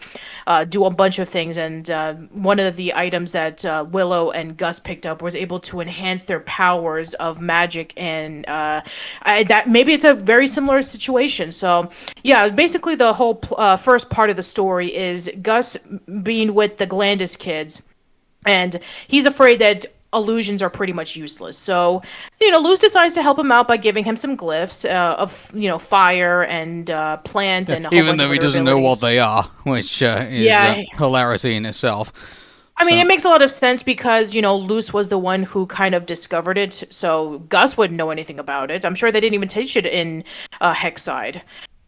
do a bunch of things, and one of the items that Willow and Gus picked up was able to enhance their powers of magic, and that maybe it's a very similar situation. So yeah, basically the whole first part of the story is Gus being with the Glandis kids, and he's afraid that illusions are pretty much useless. So, Luz decides to help him out by giving him some glyphs of, fire and plant and a whole even though he doesn't know what they are, which is hilarity in itself. I mean, it makes a lot of sense because, Luz was the one who kind of discovered it, so Gus wouldn't know anything about it. I'm sure they didn't even teach it in Hexside.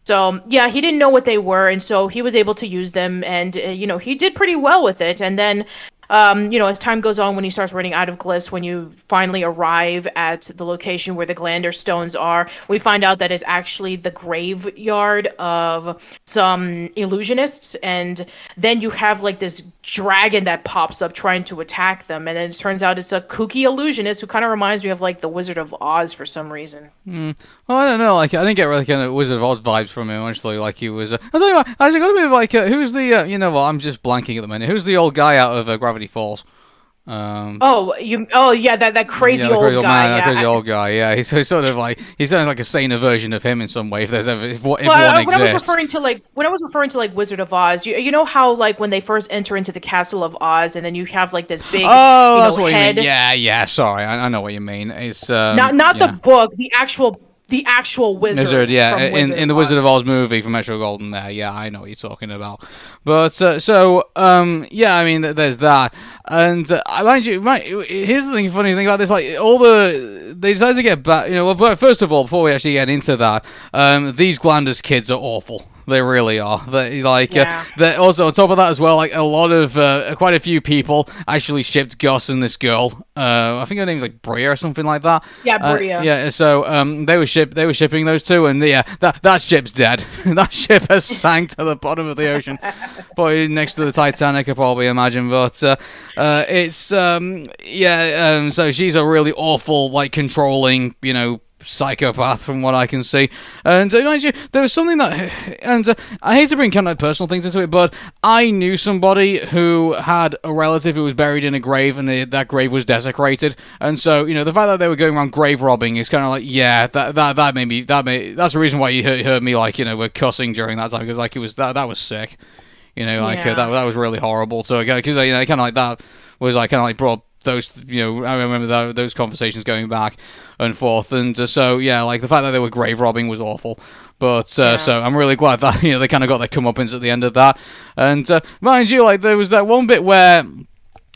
So, yeah, he didn't know what they were, and so he was able to use them, and, he did pretty well with it. And then as time goes on, when he starts running out of glyphs, when you finally arrive at the location where the Glander stones are, we find out that it's actually the graveyard of some illusionists, and then you have like this dragon that pops up trying to attack them, and then it turns out it's a kooky illusionist who kind of reminds me of like the Wizard of Oz for some reason. Well, I don't know, like I didn't get really kind of Wizard of Oz vibes from him, actually. Like he was I tell you what, I got a bit of like who's the I'm just blanking at the minute. Who's the old guy out of Gravity Falls? That crazy old guy. That crazy old guy. Yeah, he's sort of like he's like a saner version of him in some way. If one exists. When I was referring to like Wizard of Oz, you know how like when they first enter into the Castle of Oz, and then you have like this big that's what head. You mean. Yeah. Sorry, I know what you mean. It's not the book, the actual wizard. In the Wizard of Oz movie from Metro Golden there. Yeah, I know what you're talking about. But, I mean, there's that. And, mind you, here's the funny thing about this, like, they decided to get back, first of all, before we actually get into that, these Glanders kids are awful. They really are. They like Yeah. also on top of that as well. Like a lot of quite a few people actually shipped Gus and this girl. I think her name's like Bria or something like that. Yeah, Bria. Yeah. So they were shipping those two, and yeah, that ship's dead. That ship has sank to the bottom of the ocean, probably next to the Titanic, I probably imagine. But it's so she's a really awful, like controlling, psychopath from what I can see. And mind you, there was something that, and I hate to bring kind of personal things into it, but I knew somebody who had a relative who was buried in a grave, and that grave was desecrated. And so, the fact that they were going around grave robbing is kind of like, yeah, that made me, that's the reason why you heard me like, we're cussing during that time, because like it was that was sick. That was really horrible. So again, because kind of like that was like kind of like brought those, I remember those conversations going back and forth, and so yeah, like the fact that they were grave robbing was awful. But so I'm really glad that they kind of got their comeuppance at the end of that. And mind you, like there was that one bit where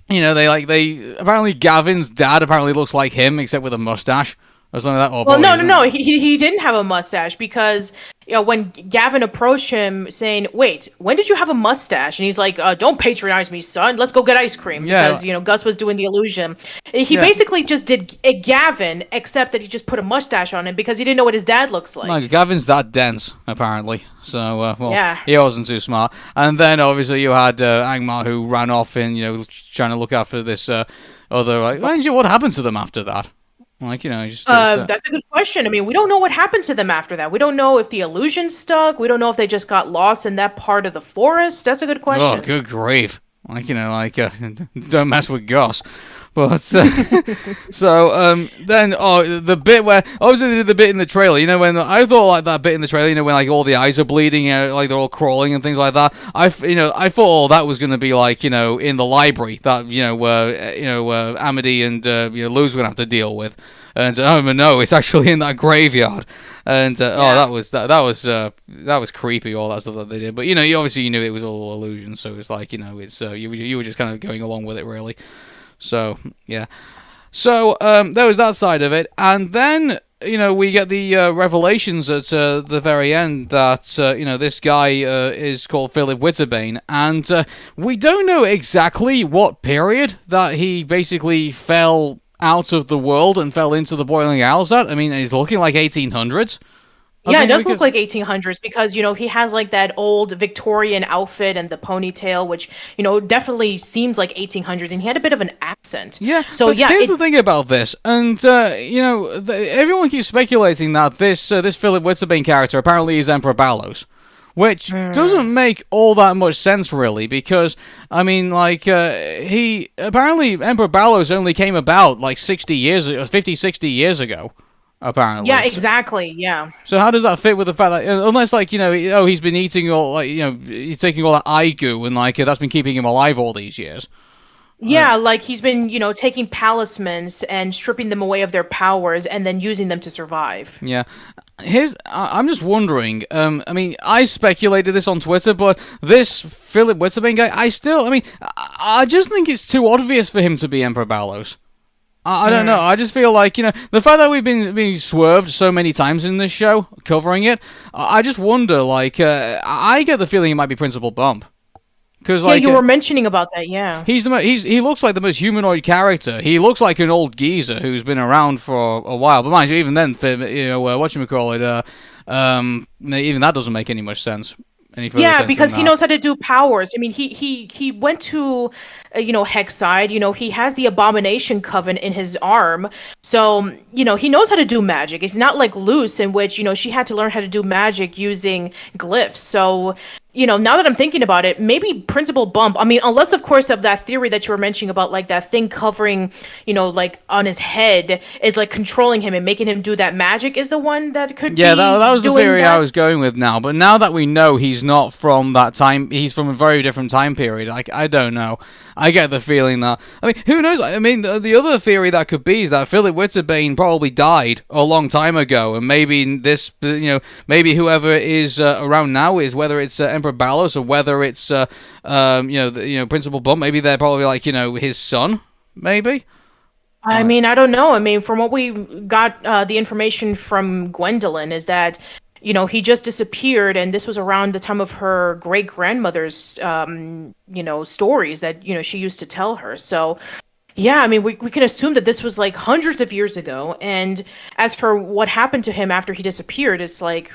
they apparently Gavin's dad apparently looks like him except with a mustache. Or something like that. Well, no. He didn't have a mustache because when Gavin approached him saying, "Wait, when did you have a mustache?" and he's like, "Don't patronize me, son. Let's go get ice cream." Yeah. Because Gus was doing the illusion. He basically just did a Gavin, except that he just put a mustache on him because he didn't know what his dad looks like. No, Gavin's that dense apparently. So yeah. He wasn't too smart. And then obviously you had Angmar who ran off and trying to look after this other. Like, what happened to them after that? Like, just... that's a good question. I mean, we don't know what happened to them after that. We don't know if the illusion stuck. We don't know if they just got lost in that part of the forest. That's a good question. Oh, good grief. Like, don't mess with Gus. But, then, the bit where, obviously they did the bit in the trailer, when, I thought, like, that bit in the trailer, when, like, all the eyes are bleeding, like, they're all crawling and things like that, I thought all that was going to be, like, in the library, that, where Amity and, Lou's going to have to deal with. And, no, it's actually in that graveyard. And, that was creepy, all that stuff that they did. But, you obviously knew it was all illusion, so it's like, it's, you were just kind of going along with it, really. So, yeah. So, there was that side of it. And then, we get the revelations at the very end that, this guy is called Philip Witterbane. And we don't know exactly what period that he basically fell out of the world and fell into the Boiling Isles at. I mean, he's looking like 1800s. Yeah, it does look like 1800s because, he has like that old Victorian outfit and the ponytail, which, definitely seems like 1800s, and he had a bit of an accent. Yeah, so but here's the thing about this, and, everyone keeps speculating that this Philip Witterbane character apparently is Emperor Ballos. Which doesn't make all that much sense, really, because, I mean, like, apparently Emperor Ballos only came about, like, 60 years ago, apparently. Yeah, exactly, yeah. So how does that fit with the fact that, unless, like, he's been eating all, like, he's taking all that eye goo, and, like, that's been keeping him alive all these years. Yeah, like he's been, taking palismans and stripping them away of their powers and then using them to survive. Yeah. I'm just wondering, I mean, I speculated this on Twitter, but this Philip Witterbane guy, I just think it's too obvious for him to be Emperor Ballos. I don't know, I just feel like, the fact that we've been being swerved so many times in this show, covering it, I just wonder, like, I get the feeling it might be Principal Bump. Yeah, you were mentioning about that, yeah. He looks like the most humanoid character. He looks like an old geezer who's been around for a while. But mind you, even then, whatchamacallit, even that doesn't make any much sense. Yeah, because he knows how to do powers. I mean, he went to, Hexside. He has the Abomination Coven in his arm. So, he knows how to do magic. It's not like Luce, in which, she had to learn how to do magic using glyphs. So, now that I'm thinking about it, maybe Principal Bump, I mean, unless, of course, of that theory that you were mentioning about, like, that thing covering, like, on his head is, like, controlling him and making him do that magic is the one that could be. Yeah, that was the theory I was going with now. But now that we know he's not from that time, he's from a very different time period, like, I don't know. I get the feeling that, I mean, who knows? I mean, the other theory that could be is that Philip Witterbane probably died a long time ago, and maybe this, maybe whoever is around now is, whether it's Emperor Ballos or whether it's, Principal Bump, maybe they're probably like, his son, maybe? I mean, I don't know. I mean, from what we got, the information from Gwendolyn is that, he just disappeared, and this was around the time of her great grandmother's, stories that, she used to tell her. So, yeah, I mean, we can assume that this was like hundreds of years ago. And as for what happened to him after he disappeared, it's like,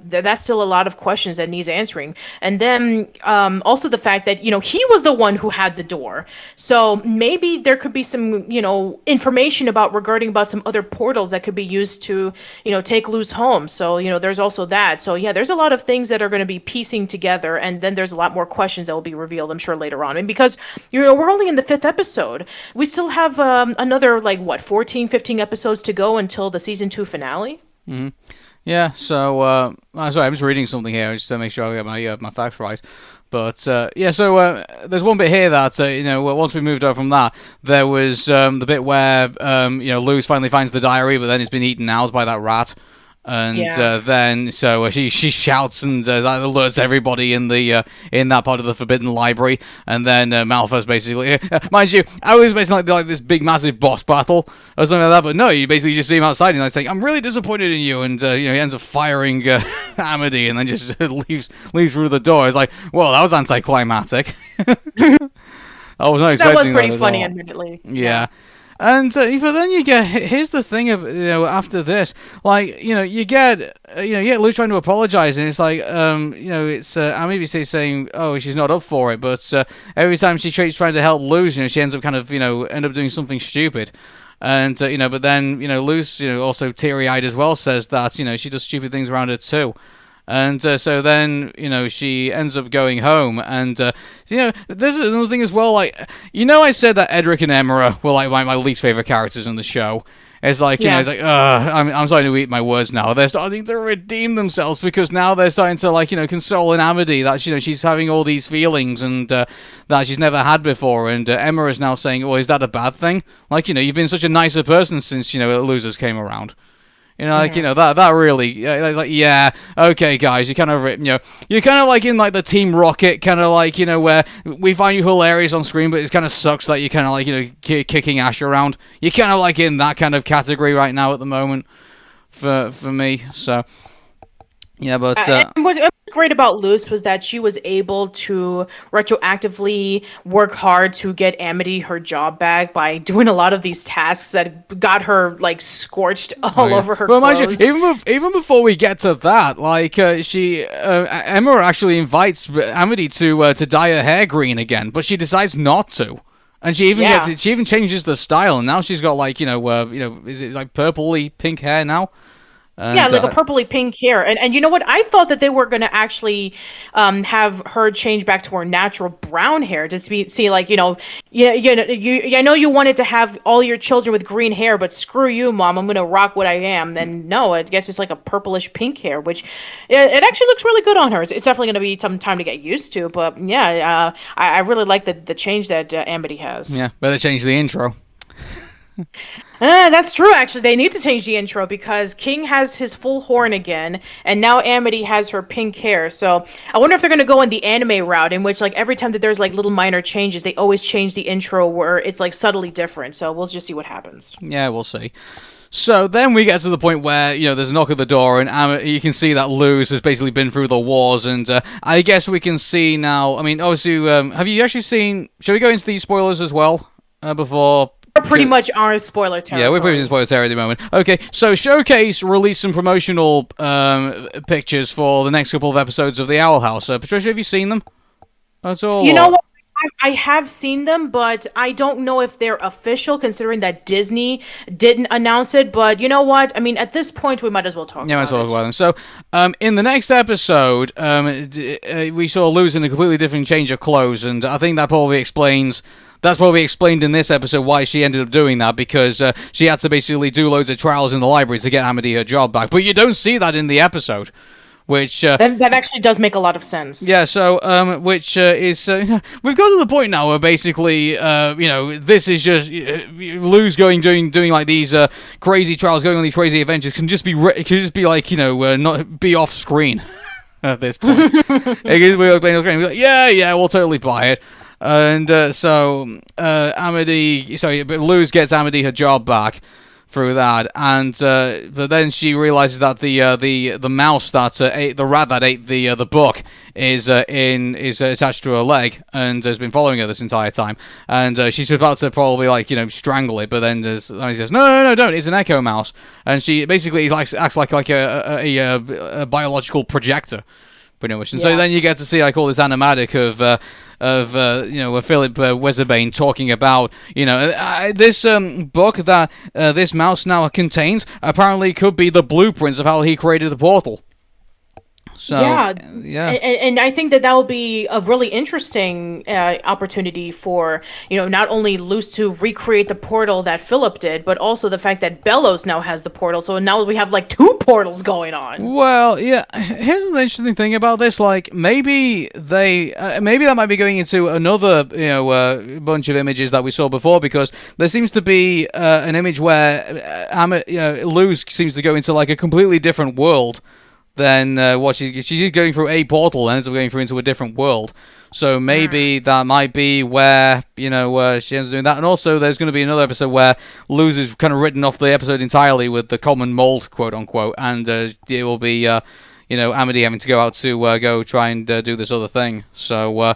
that's still a lot of questions that needs answering. And then also the fact that, he was the one who had the door. So maybe there could be some, information regarding about some other portals that could be used to, take Luz home. So, there's also that. So, yeah, there's a lot of things that are going to be piecing together. And then there's a lot more questions that will be revealed, I'm sure, later on. And because, we're only in the 5th episode. We still have another, 14, 15 episodes to go until the season 2 finale. Mm-hmm. Yeah, so, sorry, I'm just reading something here just to make sure I get my facts right. But, so there's one bit here that, once we moved over from that, there was the bit where, Luz finally finds the diary, but then it's been eaten out by that rat. And then she shouts and that alerts everybody in that part of the Forbidden Library. And then Malphite's basically, mind you, I was basically like this big massive boss battle or something like that. But no, you basically just see him outside and saying, "I'm really disappointed in you." And he ends up firing Amity and then just leaves through the door. It's like, well, that was anticlimactic. I was not expecting that. That was pretty funny, admittedly. Yeah. And but then you get, here's the thing of, after this, you get Luz trying to apologize, and it's like, it's Amy saying, oh, she's not up for it, but every time she trying to help Luz, she ends up kind of, end up doing something stupid. And, but then, Luz, also teary-eyed as well, says that, she does stupid things around her too. And so then, she ends up going home. And, there's another thing as well. I said that Edric and Emma were my least favorite characters in the show. It's like, it's like, I'm starting to eat my words now. They're starting to redeem themselves because now they're starting to, console in Amity that, she's having all these feelings and that she's never had before. And Emma is now saying, well, is that a bad thing? You've been such a nicer person since, Losers came around. That really, it's like, yeah, okay, guys, you're kind of, you're kind of in the Team Rocket, kind of where we find you hilarious on screen, but it kind of sucks that you're kind of kicking Ash around. You're kind of in that kind of category right now at the moment for me, so. Yeah, but and what was great about Luz was that she was able to retroactively work hard to get Amity her job back by doing a lot of these tasks that got her scorched all over her clothes. Even before we get to that, Emma actually invites Amity to dye her hair green again, but she decides not to. And she even she even changes the style, and now she's got is it purpley pink hair now? And, a purpley pink hair, and you know what? I thought that they were going to actually have her change back to her natural brown hair to see I know you wanted to have all your children with green hair, but screw you, Mom, I'm going to rock what I am. Then no, I guess it's a purplish pink hair, which it actually looks really good on her. It's definitely going to be some time to get used to, but I really like the change that Amity has. Yeah, better change the intro. That's true, actually. They need to change the intro because King has his full horn again, and now Amity has her pink hair. So I wonder if they're going to go in the anime route, in which every time that there's little minor changes, they always change the intro where it's subtly different. So we'll just see what happens. Yeah, we'll see. So then we get to the point where, there's a knock at the door, and you can see that Luz has basically been through the wars, and I guess we can see now, obviously, have you actually seen, shall we go into these spoilers as well, before... We're pretty much our spoiler territory. Yeah, we're pretty much in spoiler territory at the moment. Okay, so Showcase released some promotional pictures for the next couple of episodes of The Owl House. Patricia, have you seen them at all? You know what? I have seen them, but I don't know if they're official, considering that Disney didn't announce it. But you know what? At this point, we might as well talk about it. Yeah, might as well talk about them. So, in the next episode, we saw Luz in a completely different change of clothes, and I think that probably explains... That's probably explained in this episode why she ended up doing that, because she had to basically do loads of trials in the library to get Amity her job back. But you don't see that in the episode, which... that actually does make a lot of sense. Yeah, so, which is... we've got to the point now where basically, this is just... Luz doing these crazy trials, going on these crazy adventures, can just be not be off screen at this point. It can just be off screen. We're like, yeah, we'll totally buy it. And Luz gets Amity her job back through that, and but then she realizes that the mouse that ate the rat that ate the book is attached to her leg and has been following her this entire time, and she's about to probably strangle it, but then he says no, don't, it's an echo mouse, and she basically acts like a biological projector, pretty much. And so then you get to see all this animatic of Philip Weatherbane talking about this book that this mouse now contains apparently could be the blueprints of how he created the portal. So, and I think that will be a really interesting opportunity for, not only Luz to recreate the portal that Philip did, but also the fact that Bellows now has the portal. So now we have 2 portals going on. Well, yeah. Here's the interesting thing about this. Maybe maybe that might be going into another bunch of images that we saw before, because there seems to be an image where Luz seems to go into a completely different world than what she's going through a portal and ends up going through into a different world. So maybe that might be where she ends up doing that. And also, there's going to be another episode where Luz is kind of written off the episode entirely with the common mold, quote unquote, and it will be Amity having to go out to go try and do this other thing. So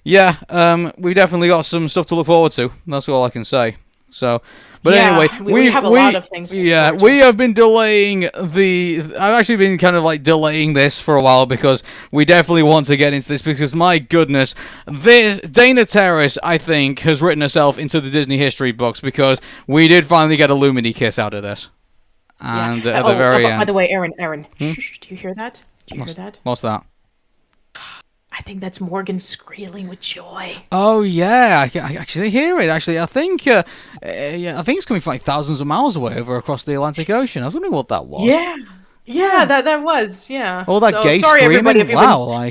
we've definitely got some stuff to look forward to. That's all I can say. So. But anyway, we have a lot of things. We have been delaying I've actually been kind of delaying this for a while because we definitely want to get into this, because my goodness, Dana Terrace, I think, has written herself into the Disney history books, because we did finally get a Lumini kiss out of this. And at the very end. By the way, Aaron, shh, do you hear that? What's that? I think that's Morgan squealing with joy. Oh yeah, I actually hear it. Actually, I think it's coming from thousands of miles away over across the Atlantic Ocean. I was wondering what that was. Yeah, that was, yeah. All that gay screaming. Wow,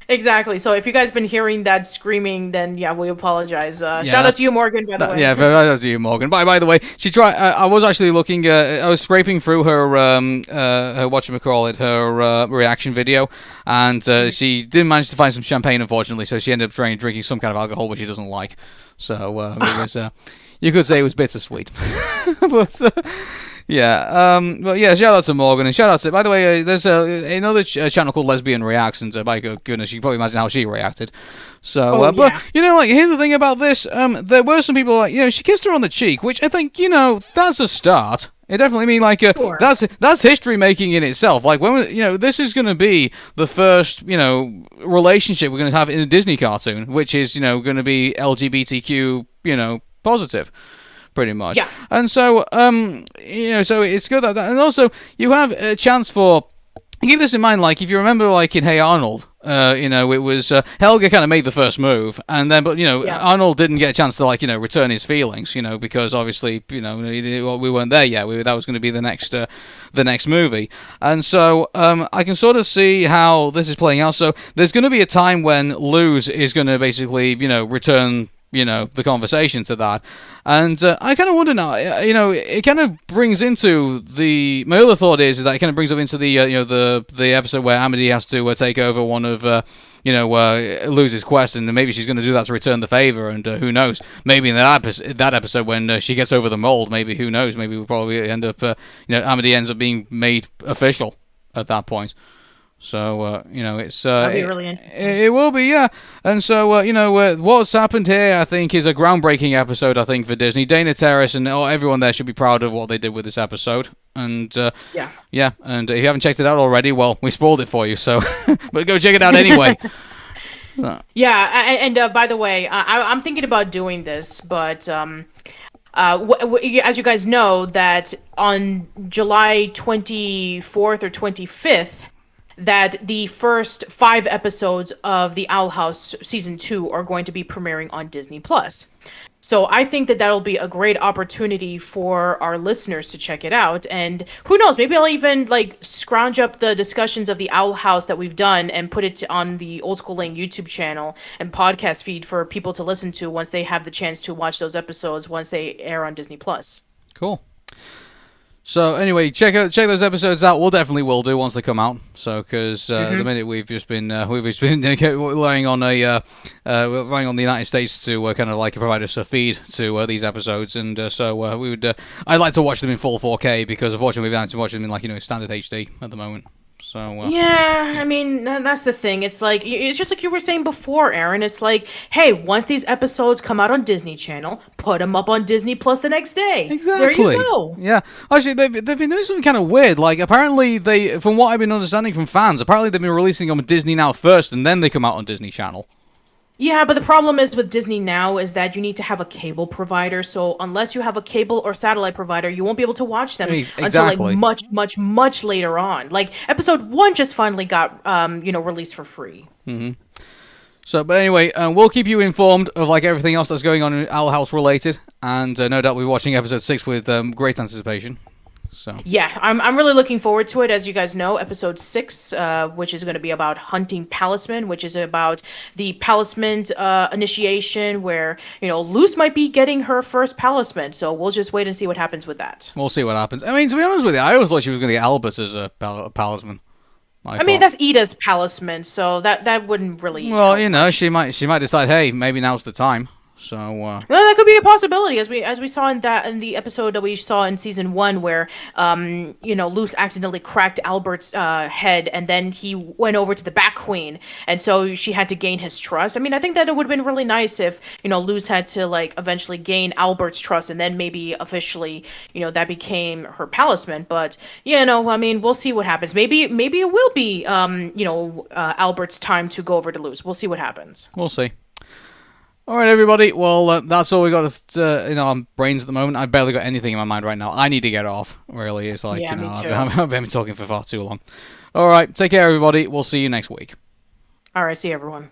Exactly. So if you guys been hearing that screaming, then we apologize. Shout out to you, Morgan. By the way. Yeah, shout out to you, Morgan. By the way, she tried. I was actually looking. I was scraping through her whatchamacallit, her reaction video, and she didn't manage to find some champagne, unfortunately. So she ended up drinking some kind of alcohol, which she doesn't like. So it was, you could say it was bittersweet, but. Shout out to Morgan, and shout out to, by the way, there's another channel called Lesbian Reacts, and by goodness, you can probably imagine how she reacted. So, but, here's the thing about this, there were some people she kissed her on the cheek, which I think, that's a start. It definitely sure. That's history making in itself. When this is going to be the first, relationship we're going to have in a Disney cartoon, which is, going to be LGBTQ, positive. Pretty much. Yeah. And so, so it's good that, and also you have a chance for. Keep this in mind, if you remember, in Hey Arnold, it was Helga kind of made the first move, and then, but Arnold didn't get a chance to return his feelings, because obviously, we weren't there yet. That was going to be the next movie, and so I can sort of see how this is playing out. So there's going to be a time when Luz is going to basically, return. The conversation to that. And I kind of wonder now, it kind of brings into my other thought is that it kind of brings up into the episode where Amity has to take over one of, Luz's quest, and maybe she's going to do that to return the favor, and who knows, maybe in that episode when she gets over the mold, maybe, who knows, maybe we'll probably end up, Amity ends up being made official at that point. So, it's... That'll be really interesting. It will be, yeah. And so, what's happened here, I think, is a groundbreaking episode, I think, for Disney. Dana Terrace and everyone there should be proud of what they did with this episode. And, and if you haven't checked it out already, well, we spoiled it for you, so... but go check it out anyway. Yeah, and by the way, I'm thinking about doing this, but... as you guys know, that on July 24th or 25th... that the first 5 episodes of The Owl House Season 2 are going to be premiering on Disney+. So I think that that'll be a great opportunity for our listeners to check it out. And who knows, maybe I'll even scrounge up the discussions of The Owl House that we've done and put it on the Old School Lane YouTube channel and podcast feed for people to listen to once they have the chance to watch those episodes once they air on Disney+. Cool. So anyway, check those episodes out. We'll definitely will do once they come out. So because at the minute we've just been relying on relying on the United States to kind of like provide us a feed to these episodes, and so we would I'd like to watch them in full 4K because unfortunately we've had to watch them in like standard HD at the moment. So Yeah, I mean, that's the thing. It's like, it's just like you were saying before, Aaron. It's like, hey, once these episodes come out on Disney Channel, put them up on Disney Plus the next day. Exactly. There you go. Yeah. Actually, they've been doing something kind of weird. Like, apparently from what I've been understanding from fans, apparently they've been releasing them on Disney Now first, and then they come out on Disney Channel. Yeah, but the problem is with Disney Now is that you need to have a cable provider. So unless you have a cable or satellite provider, you won't be able to watch them until like much later on. Like episode 1 just finally got released for free. So, but anyway, we'll keep you informed of like everything else that's going on in Owl House related, and no doubt we'll be watching episode 6 with great anticipation. So yeah, I'm really looking forward to it. As you guys know, episode 6, which is going to be about hunting Palisman, which is about the Palisman initiation, where Luce might be getting her first Palisman. So we'll just wait and see what happens with that. we'll see what happens. I mean, to be honest with you, I always thought she was going to get Albert as a Palisman. I mean, that's Ida's Palisman, so that wouldn't really. Well, help. she might decide, hey, maybe now's the time. So well, that could be a possibility, as we saw in the episode that we saw in season 1, where Luce accidentally cracked Albert's head, and then he went over to the Bat Queen, and so she had to gain his trust. I mean, I think that it would have been really nice if Luce had to like eventually gain Albert's trust, and then maybe officially that became her Palisman. But I mean, we'll see what happens. Maybe it will be Albert's time to go over to Luce. We'll see what happens. We'll see. All right, everybody. Well, that's all we got in our brains at the moment. I've barely got anything in my mind right now. I need to get off. Really, it's like me too. I've been talking for far too long. All right, take care, everybody. We'll see you next week. All right, see you, everyone.